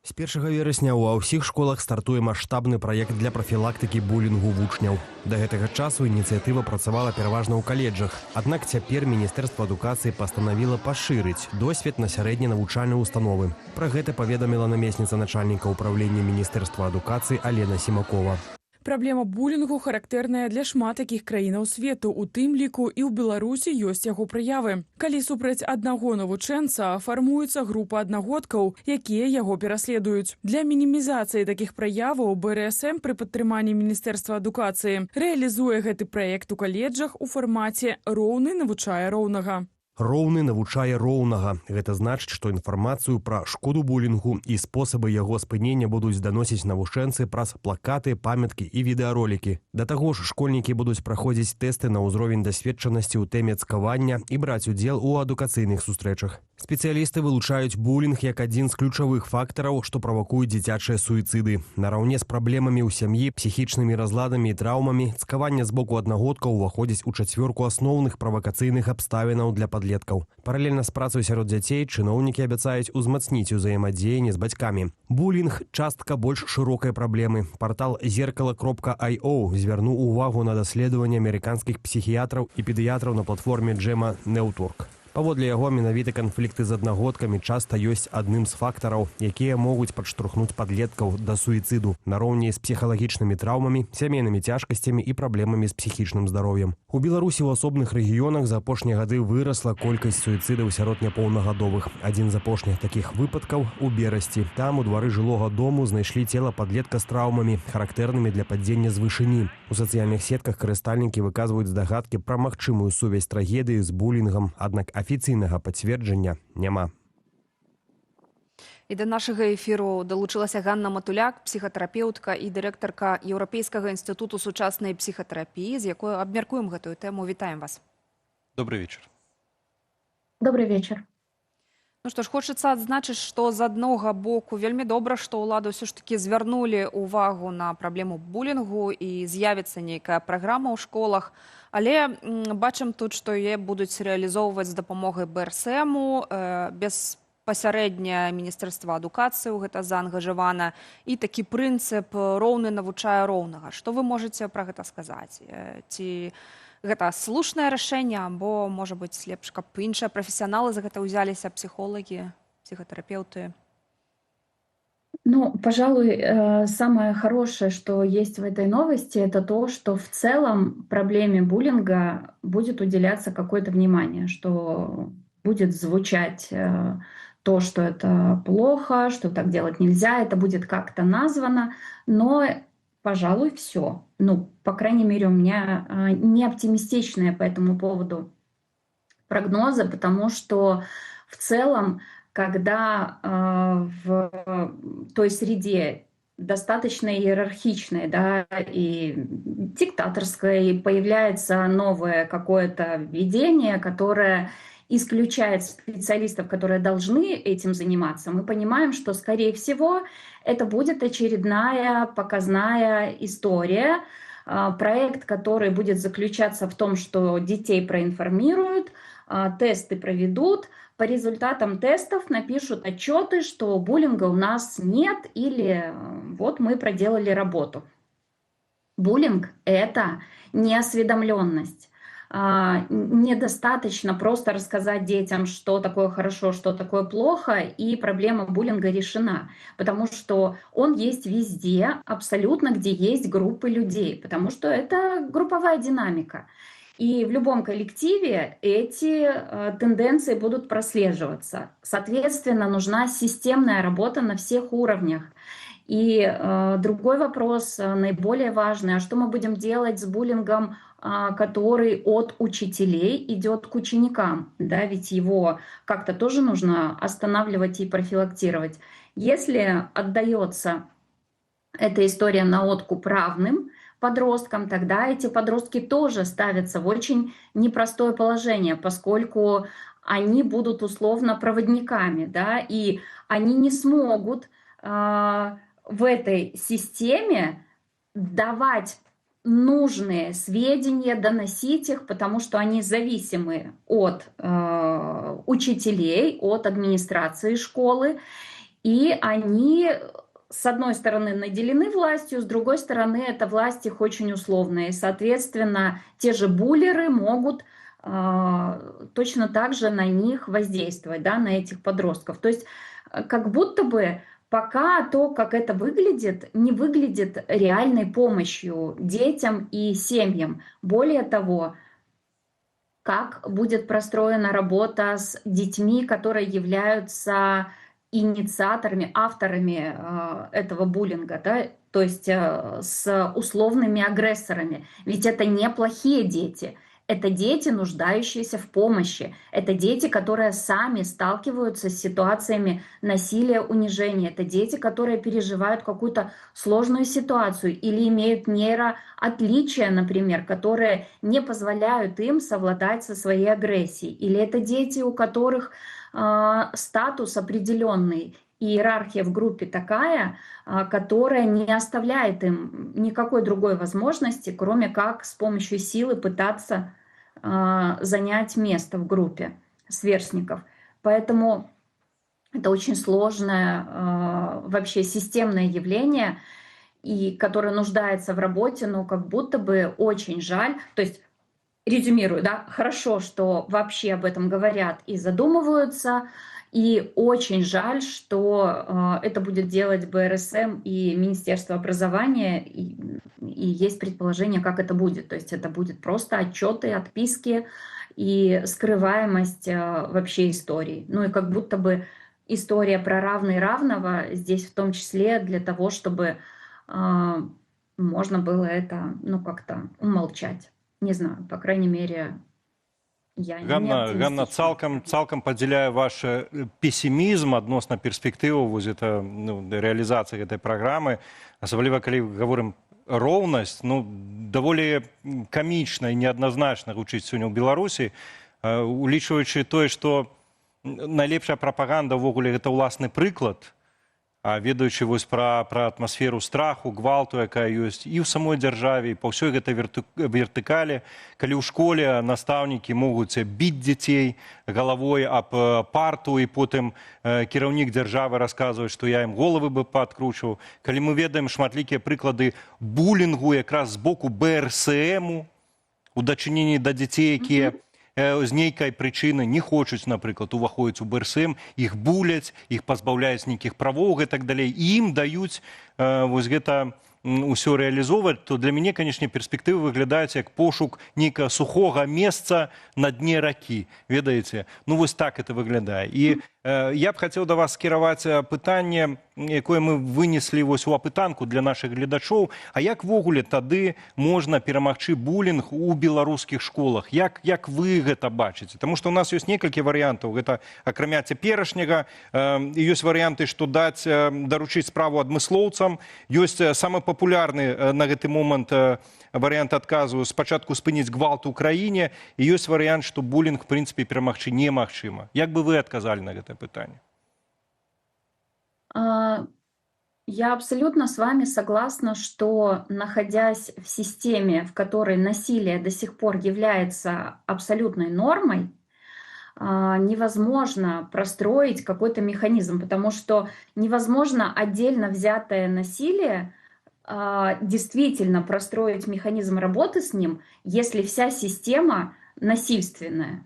З 1 верасня ва ўсіх школах стартуе маштабны праект для прафілактыкі булінгу вучняў. Да гэтага часу ініцыятыва працавала пераважна ў каледжах. Аднак цяпер Міністэрства адукацыі пастанавіла пашырыць досвед на сярэднія навучальныя установы. Пра гэта паведаміла намесніца начальніка ўправлення Міністэрства адукацыі Алена Сімакова. Праблема булінгу характэрная для шмат такіх краінаў свету, у тым ліку і ў Беларусі ёсць яго праявы. Калі супраць аднаго навучэнца фармуецца група аднагодкаў, якія яго пераследуюць. Для мінімізацыі такіх праяваў БРСМ пры падтрыманні Міністэрства адукацыі рэалізуе гэты праект у каледжах у фармаце «Роўны навучае роўнага». Роўны навучае роўнага. Гэта значыць, што інфармацыю пра шкоду булінгу і спосабы яго спынення будуць даносіць навучэнцы праз плакаты, памяткі і відэаролікі. Да таго ж, школьнікі будуць праходзіць тэсты на ўзровень дасведчанасці ў тэме цкавання і браць удзел у адукацыйных сустрэчах. Спецыялісты вылучаюць булінг як адзін з ключавых фактараў, што правакуюць дзіцячыя суіцыды. Нараўне з праблемамі ў сям'і, псіхічнымі разладамі і траўмамі, цкаванне з боку аднагодкаў уваходзіць у чацвёрку асноўных правакацыйных абставінаў для падлеткаў. Паралельна з працай сярод дзяцей чыноўнікі абяцаюць узмацніць узаемадзеянне з бацькамі. Булінг – частка больш шырокай праблемы. Партал zerkala.io звярнуў увагу на даследаванне амерыканскіх псіхіятраў і педыятраў на платформе Джема Неўтурк. Паводле яго, менавіта канфлікты з аднагодкамі часта ёсць адным з фактараў, якія могуць падштурхнуць падлеткаў да суіцыду, нароўні з псіхалагічнымі траўмамі, сямейнымі цяжкасцямі і праблемамі з псіхічным здароўем. У Беларусі ў асобных рэгіёнах за апошнія гады вырасла колькасць суіцыдаў сярод няпоўнагадовых. Адзін з апошніх такіх выпадкаў у Берасці. Там у двары жылога дому знайшлі цела падлетка з траўмамі, характэрнымі для падзення з вышыні. У сацыяльных сетках карыстальнікі выказваюць здагадкі пра магчымую сувязь трагедыі з булінгам, аднак афіцыйнага пацверджання няма. І да нашага эфіру далучылася Ганна Матуляк, псіхатэрапеўтка і дырэктарка Еўрапейскага інстытуту сучаснай псіхатэрапіі, з якой абмяркуем гэтую тэму. Вітаем вас. Добрый вечер. Добрый вечер. Ну што ж, хочацца адзначыць, што з аднога боку вельмі добра, што ўлады ўсё ж такі звярнулі ўвагу на праблему булінгу і з'явіцца нейкая праграма ў школах. Але бачым тут, што яе будуць рэалізоўваць з дапамогай БРСМу, безпасярэдня Міністэрства адукацыі ў гэта заангажавана, і такі прынцып «роўны навучае роўнага». Што вы можаце пра гэта сказаць? Ці гэта слушнае рашэнне, або, можа быць, лепш, каб іншыя прафесіяналы за гэта ўзяліся, псіхолагі, псіхатэрапеўты? Ну, пожалуй, самое хорошее, что есть в этой новости, это то, что в целом проблеме буллинга будет уделяться какое-то внимание, что будет звучать то, что это плохо, что так делать нельзя, это будет как-то названо, но, пожалуй, все. Ну, по крайней мере, у меня не оптимистичные по этому поводу прогнозы, потому что в целом, когда в той среде достаточно иерархичной, да, и диктаторской появляется новое какое-то видение, которое исключает специалистов, которые должны этим заниматься, мы понимаем, что, скорее всего, это будет очередная показная история, проект, который будет заключаться в том, что детей проинформируют, тесты проведут, по результатам тестов напишут отчеты, что буллинга у нас нет, или вот мы проделали работу. Буллинг – это неосведомленность. Недостаточно просто рассказать детям, что такое хорошо, что такое плохо, и проблема буллинга решена. Потому что он есть везде, абсолютно, где есть группы людей, потому что это групповая динамика. И в любом коллективе эти тенденции будут прослеживаться. Соответственно, нужна системная работа на всех уровнях. И другой вопрос, наиболее важный, а что мы будем делать с буллингом, который от учителей идет к ученикам? Да, ведь его как-то тоже нужно останавливать и профилактировать. Если отдается эта история на откуп равным подросткам, тогда эти подростки тоже ставятся в очень непростое положение, поскольку они будут условно проводниками, да, и они не смогут в этой системе давать нужные сведения, доносить их, потому что они зависимы от учителей, от администрации школы, и они, с одной стороны, наделены властью, с другой стороны, эта власть их очень условная. И, соответственно, те же буллеры могут точно так же на них воздействовать, да, на этих подростков. То есть как будто бы пока то, как это выглядит, не выглядит реальной помощью детям и семьям. Более того, как будет простроена работа с детьми, которые являются инициаторами, авторами этого буллинга, да? То есть с условными агрессорами. Ведь это не плохие дети. Это дети, нуждающиеся в помощи. Это дети, которые сами сталкиваются с ситуациями насилия, унижения. Это дети, которые переживают какую-то сложную ситуацию или имеют нейроотличия, например, которые не позволяют им совладать со своей агрессией. Или это дети, у которых статус определенный, иерархия в группе такая, которая не оставляет им никакой другой возможности, кроме как с помощью силы пытаться занять место в группе сверстников. Поэтому это очень сложное вообще системное явление, и которое нуждается в работе, но как будто бы очень жаль. То есть, резюмирую, да, хорошо, что вообще об этом говорят и задумываются, и очень жаль, что это будет делать БРСМ и Министерство образования, и есть предположение, как это будет. То есть это будет просто отчеты, отписки и скрываемость вообще истории. Ну и как будто бы история про равный равного здесь в том числе для того, чтобы можно было это, ну, как-то умолчать. Не знаю, по крайней мере, я не Ганна, цалкам падзяляю ваш пессімізм адносна перспектываў вось это, ну, рэалізацыі гэтай праграмы, асабліва калі гаворым роўнасць, ну, даволі камічна і неадназначна гучыць сёння ў Беларусі, улічваючы тое, што найлепшая прапаганда ўвогуле гэта ўласны прыклад, а ведаючы вось пра атмасферу страху, гвалту, якая ёсць і ў самой дзяржаве, і па ўсёй гэтай вертыкалі, калі ў школе настаўнікі могуць біць дзяцей галавой аб парту, і потым кіраўнік дзяржавы расказвае, што я ім головы бы пааткручваў. Калі мы ведаем шматлікія прыклады булінгу якраз з боку БРСМу у дачыненні да дзяцей, якія з нейкай прычыны не хочуць, напрыклад, уваходзіць у БРСМ, іх буляць, іх пазбаўляюць нейкіх правоў і так далей, і ім даюць вось гэта ўсё рэалізоўваць, то для мяне, канешне, перспектывы выглядаюць як пошук нейкага сухога месца на дне ракі. Ведаеце? Ну, вось так это выглядае. І я б хацеў да вас скіраваць пытанне, якое мы вынеслі вось у апытанку для нашых гледачоў. А як ввогуле тады можна перамагчы булінг у беларускіх школах? Як вы гэта бачыце? Таму што ў нас ёсць некалькі варыянтаў. Гэта акрамя цяперашняга, ёсць варыянты, што даць, даручыць справу адмыслоўцам. Ёсць самы папулярны на гэты момант варыянт адказу спачатку спыніць гвалт у краіне, і ёсць варыянт, што булінг, в прынцыпе, перамагчы немагчыма. Як бы вы адказалі на гэтае пытанне? Я абсолютно с вами согласна, что, находясь в системе, в которой насилие до сих пор является абсолютной нормой, невозможно простроить какой-то механизм, потому что невозможно отдельно взятое насилие действительно простроить механизм работы с ним, если вся система насильственная.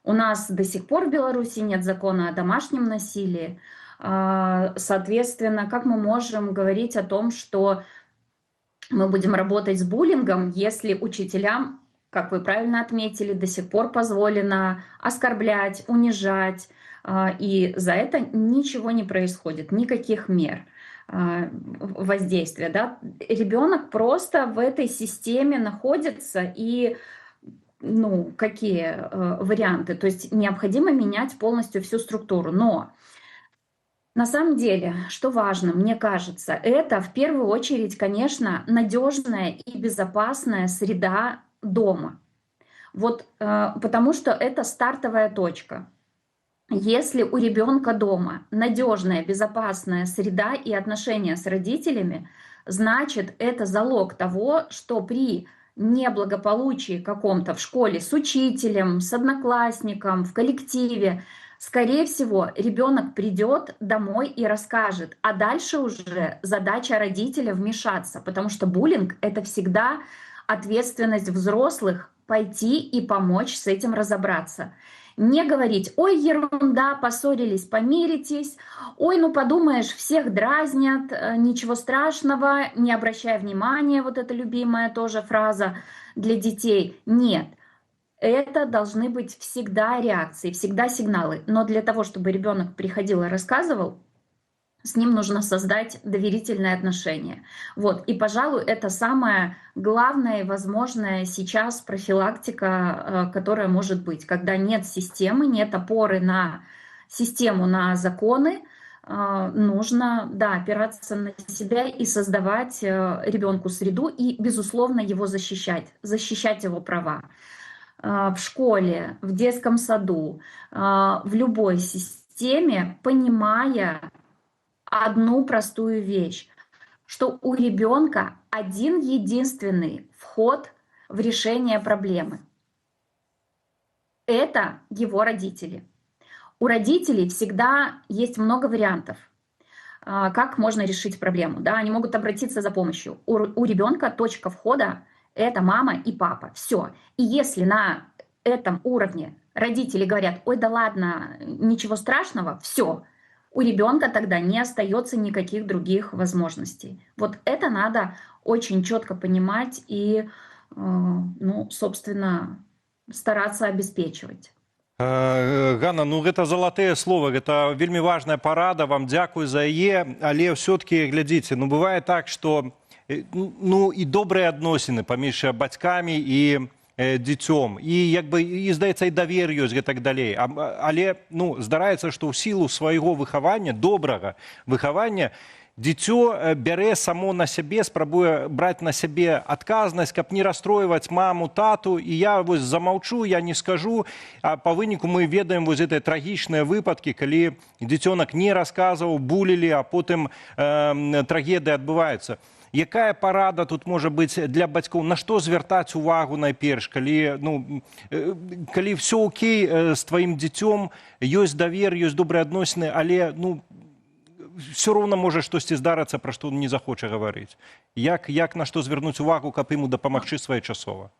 У нас до сих пор в Беларуси нет закона о домашнем насилии. Соответственно, как мы можем говорить о том, что мы будем работать с буллингом, если учителям, как вы правильно отметили, до сих пор позволено оскорблять, унижать, и за это ничего не происходит, никаких мер воздействия. Да? Ребенок просто в этой системе находится, и какие варианты? То есть необходимо менять полностью всю структуру. Но на самом деле, что важно, мне кажется, это в первую очередь, конечно, надежная и безопасная среда дома. Вот потому что это стартовая точка. Если у ребенка дома надежная, безопасная среда и отношения с родителями, значит, это залог того, что при неблагополучии каком-то в школе с учителем, с одноклассником, в коллективе, скорее всего, ребенок придет домой и расскажет, а дальше уже задача родителя вмешаться, потому что буллинг — это всегда ответственность взрослых пойти и помочь с этим разобраться. Не говорить: ой, ерунда, поссорились, помиритесь, ой, ну подумаешь, всех дразнят, ничего страшного, не обращай внимания, вот эта любимая тоже фраза для детей. Нет, это должны быть всегда реакции, всегда сигналы. Но для того, чтобы ребенок приходил и рассказывал, с ним нужно создать доверительные отношения. Вот. И, пожалуй, это самая главная и возможная сейчас профилактика, которая может быть. Когда нет системы, нет опоры на систему, на законы, нужно, опираться на себя и создавать ребенку среду и, безусловно, его защищать его права. В школе, в детском саду, в любой системе, понимая одну простую вещь, что у ребенка один единственный вход в решение проблемы. Это его родители. У родителей всегда есть много вариантов, как можно решить проблему. Да? Они могут обратиться за помощью. У ребенка точка входа — это мама и папа. Все. И если на этом уровне родители говорят: ой, да ладно, ничего страшного, все, у ребенка тогда не остается никаких других возможностей. Вот это надо очень четко понимать и, собственно, стараться обеспечивать. Ганна, гэта залатыя слова, гэта вельмі важная парада, вам дзякую за яе, але ўсё-ткі, глядзіце, бывае так, што і добрыя адносіны паміж бацькамі і дзіцём, і здаецца, і давер ёсць, гэтак далей. Але здараецца, што ў сілу свайго выхавання, добрага выхавання, дзіцё бярэ само на сябе, спрабуе браць на сябе адказнасць, каб не расстройваць маму, тату, і я замаўчу, я не скажу. А па выніку мы ведаем гэтыя трагічныя выпадкі, калі дзіцёнак не расказваў, булілі, а потым трагедыя адбываецца. Якая парада тут можа быць для бацькоў? На што звяртаць увагу найперш, калі ўсё окей з тваім дзіцём, ёсць давер, ёсць добрыя адносіны, але ўсё роўна можа штосьці здарыцца, пра што не захоча гаварыць. Як на што звярнуць увагу, каб ему дапамагчы своечасова?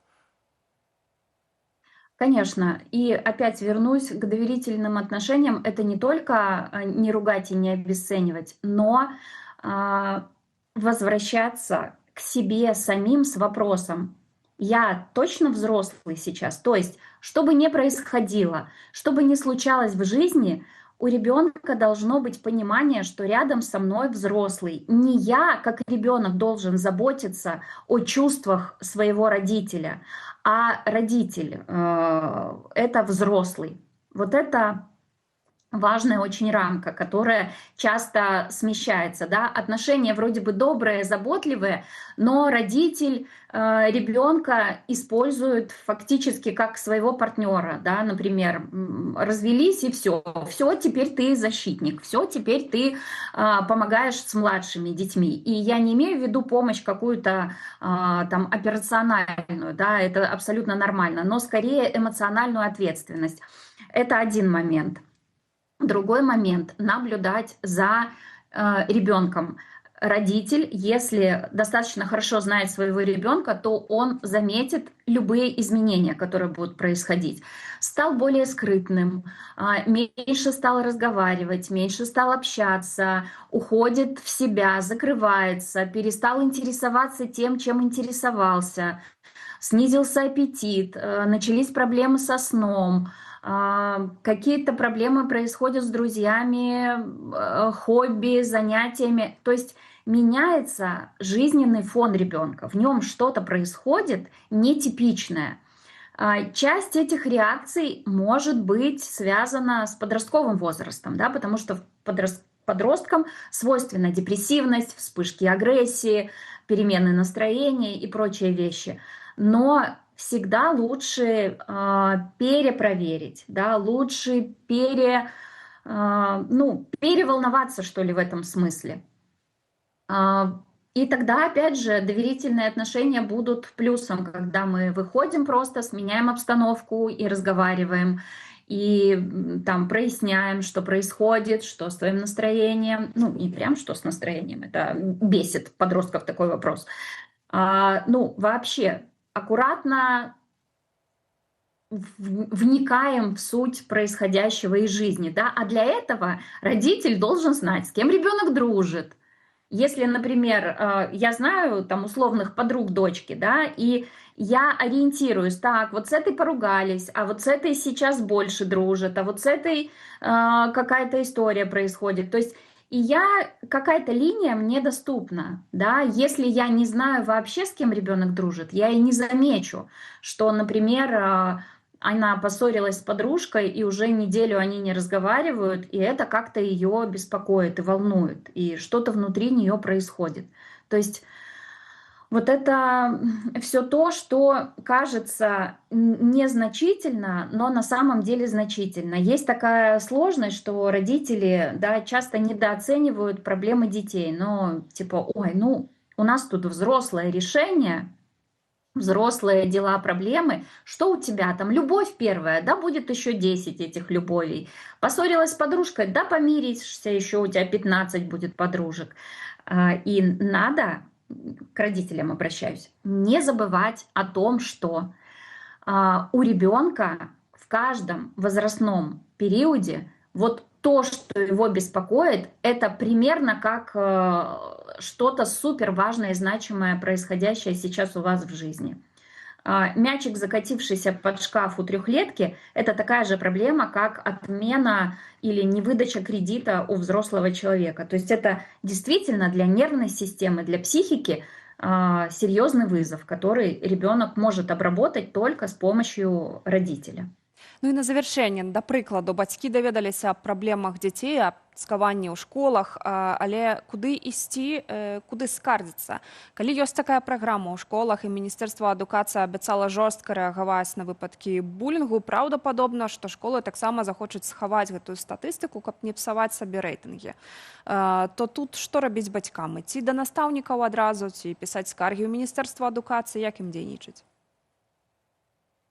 Конечно. И опять вернусь к доверительным отношениям. Это не только не ругать и не обесценивать, но возвращаться к себе самим с вопросом: я точно взрослый сейчас? То есть, что бы ни происходило, что бы ни случалось в жизни, у ребенка должно быть понимание, что рядом со мной взрослый. Не я, как ребенок, должен заботиться о чувствах своего родителя, а родитель это взрослый. Вот это важная очень рамка, которая часто смещается. Да? Отношения вроде бы добрые, заботливые, но родитель ребенка использует фактически как своего партнера. Да? Например, развелись и все, теперь ты защитник, все, теперь ты помогаешь с младшими детьми. И я не имею в виду помощь какую-то там операциональную, да? Это абсолютно нормально, но скорее эмоциональную ответственность. Это один момент. Другой момент – наблюдать за ребенком. Родитель, если достаточно хорошо знает своего ребенка, то он заметит любые изменения, которые будут происходить. Стал более скрытным, меньше стал разговаривать, меньше стал общаться, уходит в себя, закрывается, перестал интересоваться тем, чем интересовался, снизился аппетит, начались проблемы со сном, какие-то проблемы происходят с друзьями, хобби, занятиями. То есть меняется жизненный фон ребенка, в нем что-то происходит нетипичное. Часть этих реакций может быть связана с подростковым возрастом, да, потому что подросткам свойственна депрессивность, вспышки агрессии, перемены настроения и прочие вещи. Но всегда лучше перепроверить, да, лучше переволноваться, что ли, в этом смысле. И тогда, опять же, доверительные отношения будут плюсом, когда мы выходим просто, сменяем обстановку и разговариваем, и там проясняем, что происходит, что с твоим настроением. Ну, не прям что с настроением, это бесит подростков такой вопрос. Вообще, аккуратно вникаем в суть происходящего из жизни, да, а для этого родитель должен знать, с кем ребенок дружит. Если, например, я знаю там условных подруг дочки, да, и я ориентируюсь, так, вот с этой поругались, а вот с этой сейчас больше дружат, а вот с этой какая-то история происходит. То есть и какая-то линия мне доступна, да, если я не знаю вообще, с кем ребенок дружит, я и не замечу, что, например, она поссорилась с подружкой, и уже неделю они не разговаривают, и это как-то ее беспокоит и волнует, и что-то внутри нее происходит. То есть вот это все то, что кажется незначительно, но на самом деле значительно. Есть такая сложность, что родители, да, часто недооценивают проблемы детей. Но типа, у нас тут взрослое решение, взрослые дела, проблемы. Что у тебя там? Любовь первая, да, будет еще 10 этих любовей. Поссорилась с подружкой, да, помиришься, еще у тебя 15 будет подружек. И надо, к родителям обращаюсь, не забывать о том, что у ребенка в каждом возрастном периоде вот то, что его беспокоит, это примерно как что-то супер важное и значимое, происходящее сейчас у вас в жизни. Мячик, закатившийся под шкаф у трехлетки, это такая же проблема, как отмена или невыдача кредита у взрослого человека. То есть это действительно для нервной системы, для психики серьезный вызов, который ребенок может обработать только с помощью родителя. Ну і на завяршэнне, да прыкладу, бацькі даведаліся аб праблемах дзяцей, аб цкаванні ў школах, але куды ісці, куды скардзіцца? Калі ёсць такая праграма ў школах і Міністэрства адукацыі абяцала жорстка рэагаваць на выпадкі булінгу, праўдападобна, што школы таксама захочуць схаваць гэтую статыстыку, каб не псаваць сабе рэйтынгі. То тут што рабіць бацькам? Ці да настаўнікаў адразу, ці пісаць скаргі ў Міністэрства адукацыі, як ім дзейнічаць?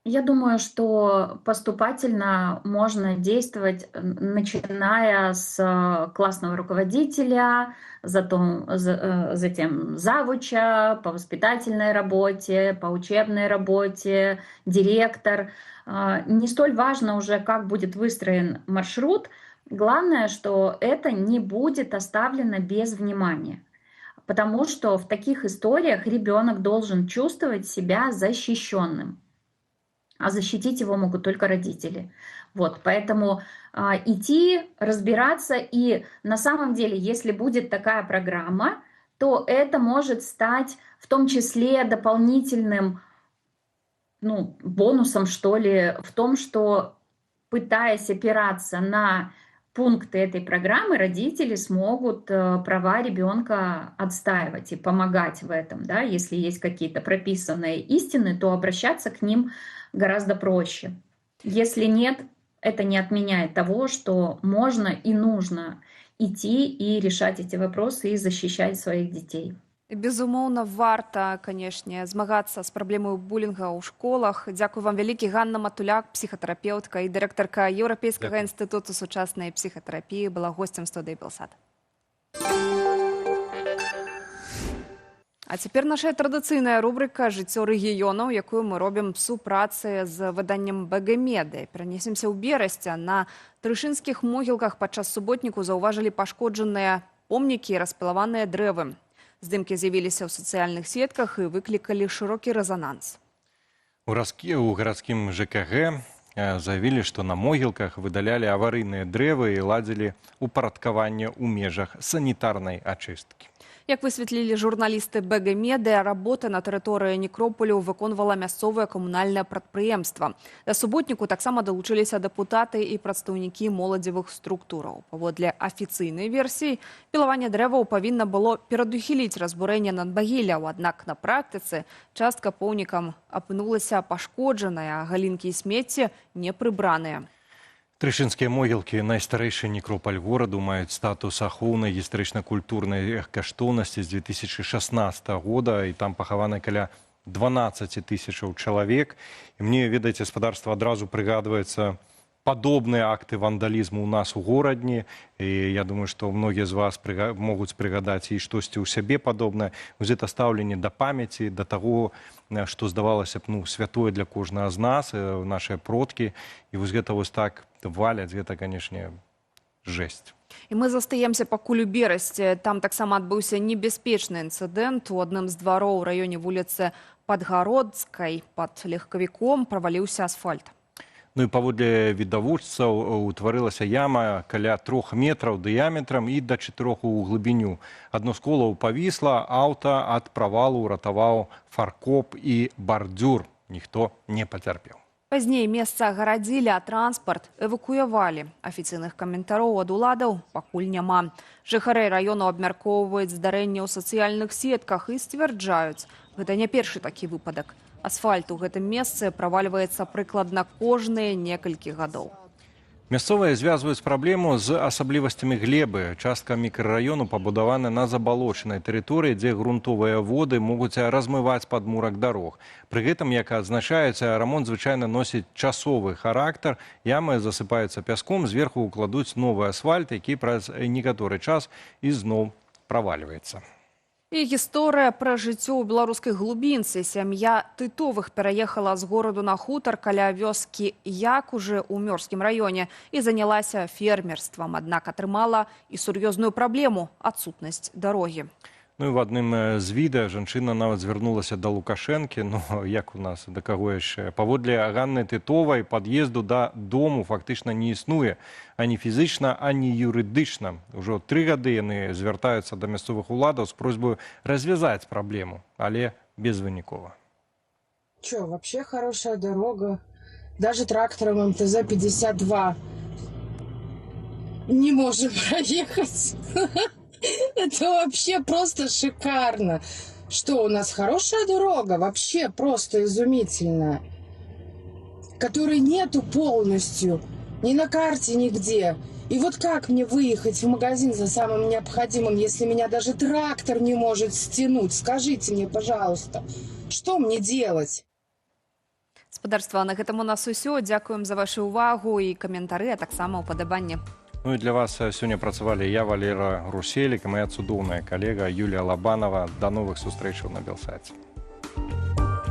Я думаю, что поступательно можно действовать, начиная с классного руководителя, затем завуча, по воспитательной работе, по учебной работе, директор. Не столь важно уже, как будет выстроен маршрут. Главное, что это не будет оставлено без внимания. Потому что в таких историях ребенок должен чувствовать себя защищенным. А защитить его могут только родители. Вот, поэтому идти, разбираться. И на самом деле, если будет такая программа, то это может стать в том числе дополнительным бонусом, что ли, в том, что, пытаясь опираться на пункты этой программы, родители смогут права ребенка отстаивать и помогать в этом. Да? Если есть какие-то прописанные истины, то обращаться к ним гораздо проще. Если нет, это не отменяет того, что можно и нужно идти и решать эти вопросы и защищать своих детей. Безумоўна, варта, канешне, змагацца з праблемай булінга ў школах. Дзякую вам вялікі. Ганна Матуляк, псіхатэрапеўтка і дырэктарка Еўрапейскага інстытуту сучаснай псіхатэрапіі, была госцем студыі Белсат. А цяпер наша традыцыйная рубрыка «Жыццё рэгіёнаў», якую мы робім супрацы з выданнем «БГ-Меды». Перанесемся ў Берасце. На трышынскіх могілках падчас суботніку заўважылі пашкоджаныя помнікі і распілаваныя дрэвы. Здымкі з'явіліся ў сацыяльных сетках і выклікалі шырокі рэзананс. У гарадскім ЖКГ заявілі, што на могілках выдалялі аварыйныя дрэвы і ладзілі упарадкаванне ў межах санітарнай ачысткі. Як высветлілі журналісты БГ-Меды, работы на тэрыторыі некропалю выконвала мясцовае камунальнае прадпрыемства. Да суботніку таксама далучыліся дэпутаты і прадстаўнікі моладзевых структураў. Паводле афіцыйнай версіі, пілаванне дрэваў павінна было перадухіліць разбурэнне надмагілляў, аднак на практыцы частка помнікам апынулася пашкоджаная, а галінкі і смецці не прыбраныя. Трышынскія могілкі, найстарэйшы некропаль гораду, маюць статус ахоўнай гістарычна-культурнай каштоўнасці з 2016 года, і там пахаваны каля 12 тысячаў чалавек. І мне, ведаеце, гаспадарства адразу прыгадваецца падобныя акты вандалізму ў нас у горадні. І я думаю, што многія з вас могуць прыгадаць і штосьці ў сябе падобнае. Вось гэта стаўленне да памяці, да таго, што здавалася б, святое для кожнага з нас, нашыя продкі. І вось гэта вось так валяць, гэта, канешне, жэсць. І мы застаемся пакуль у Берасці. Там таксама адбыўся небяспечны інцыдэнт. У адным з двароў у раёне вуліцы Падгародскай пад легкавіком праваліўся асфальт. Ну і паводле відавочцаў утварылася яма каля 3 метраў дыяметрам і да 4 у глыбіню. Адно з колаў павісла, аўта ад правалу ўратаваў фаркоп і бардзюр. Ніхто не пацярпеў. Пазней месца агарадзілі, а транспарт эвакуявалі. Афіцыйных каментароў ад уладаў пакуль няма. Жыхары раёну абмяркоўваюць здарэнне ў сацыяльных сетках і сцвярджаюць, гэта не першы такі выпадак. Асфальт у гэтым месцы правальваецца прыкладна кожныя некалькі гадоў. Мясцовыя звязваюць праблему з асаблівасцямі глебы. Частка мікрараёну пабудавана на забалочанай тэрыторыі, дзе грунтовыя воды могуць размываць падмурак дарог. Пры гэтым, як адзначаецца, рамонт звычайна носіць часовы характар. Ямы засыпаюцца пяском, зверху укладуць новы асфальт, які праз некаторы час ізноў правальваецца. І гісторыя пра жыццё ў беларускай глубінцы. Сям'я Тытовых пераехала з гораду на хутар каля вёскі Якужы ў Мёрскім раёне і занялася фермерствам, аднак атрымала і сур'ёзную праблему – адсутнасць дарогі. Ну і в адным з відэа жанчына нават звярнулася да Лукашэнкі, як у нас, да каго яшчэ. Паводле Ганны Тытовай, пад'езду да дому фактычна не існуе ані фізычна, ані юрыдычна. Ужо 3 гады яны звяртаюцца да мясцовых уладаў з просьбаю развязаць праблему, але безвынікова. Чё, вообще хорошая дорога. Даже трактором МТЗ-52 не можем проехать. Это вообще просто шикарно. Что, у нас хорошая дорога, вообще просто изумительная, которой нету полностью, ни на карте, нигде. И вот как мне выехать в магазин за самым необходимым, если меня даже трактор не может стянуть? Скажите мне, пожалуйста, что мне делать? З Спадарства, на гэтым у нас усё. Дзякуем за вашу увагу і каментары, а таксама ўпадабанне. Ну і для вас сёння працавалі я, Валера Груселік, і моя цудоўная калега Юлія Лабанова. До новых сустрэчаў на Белсаце.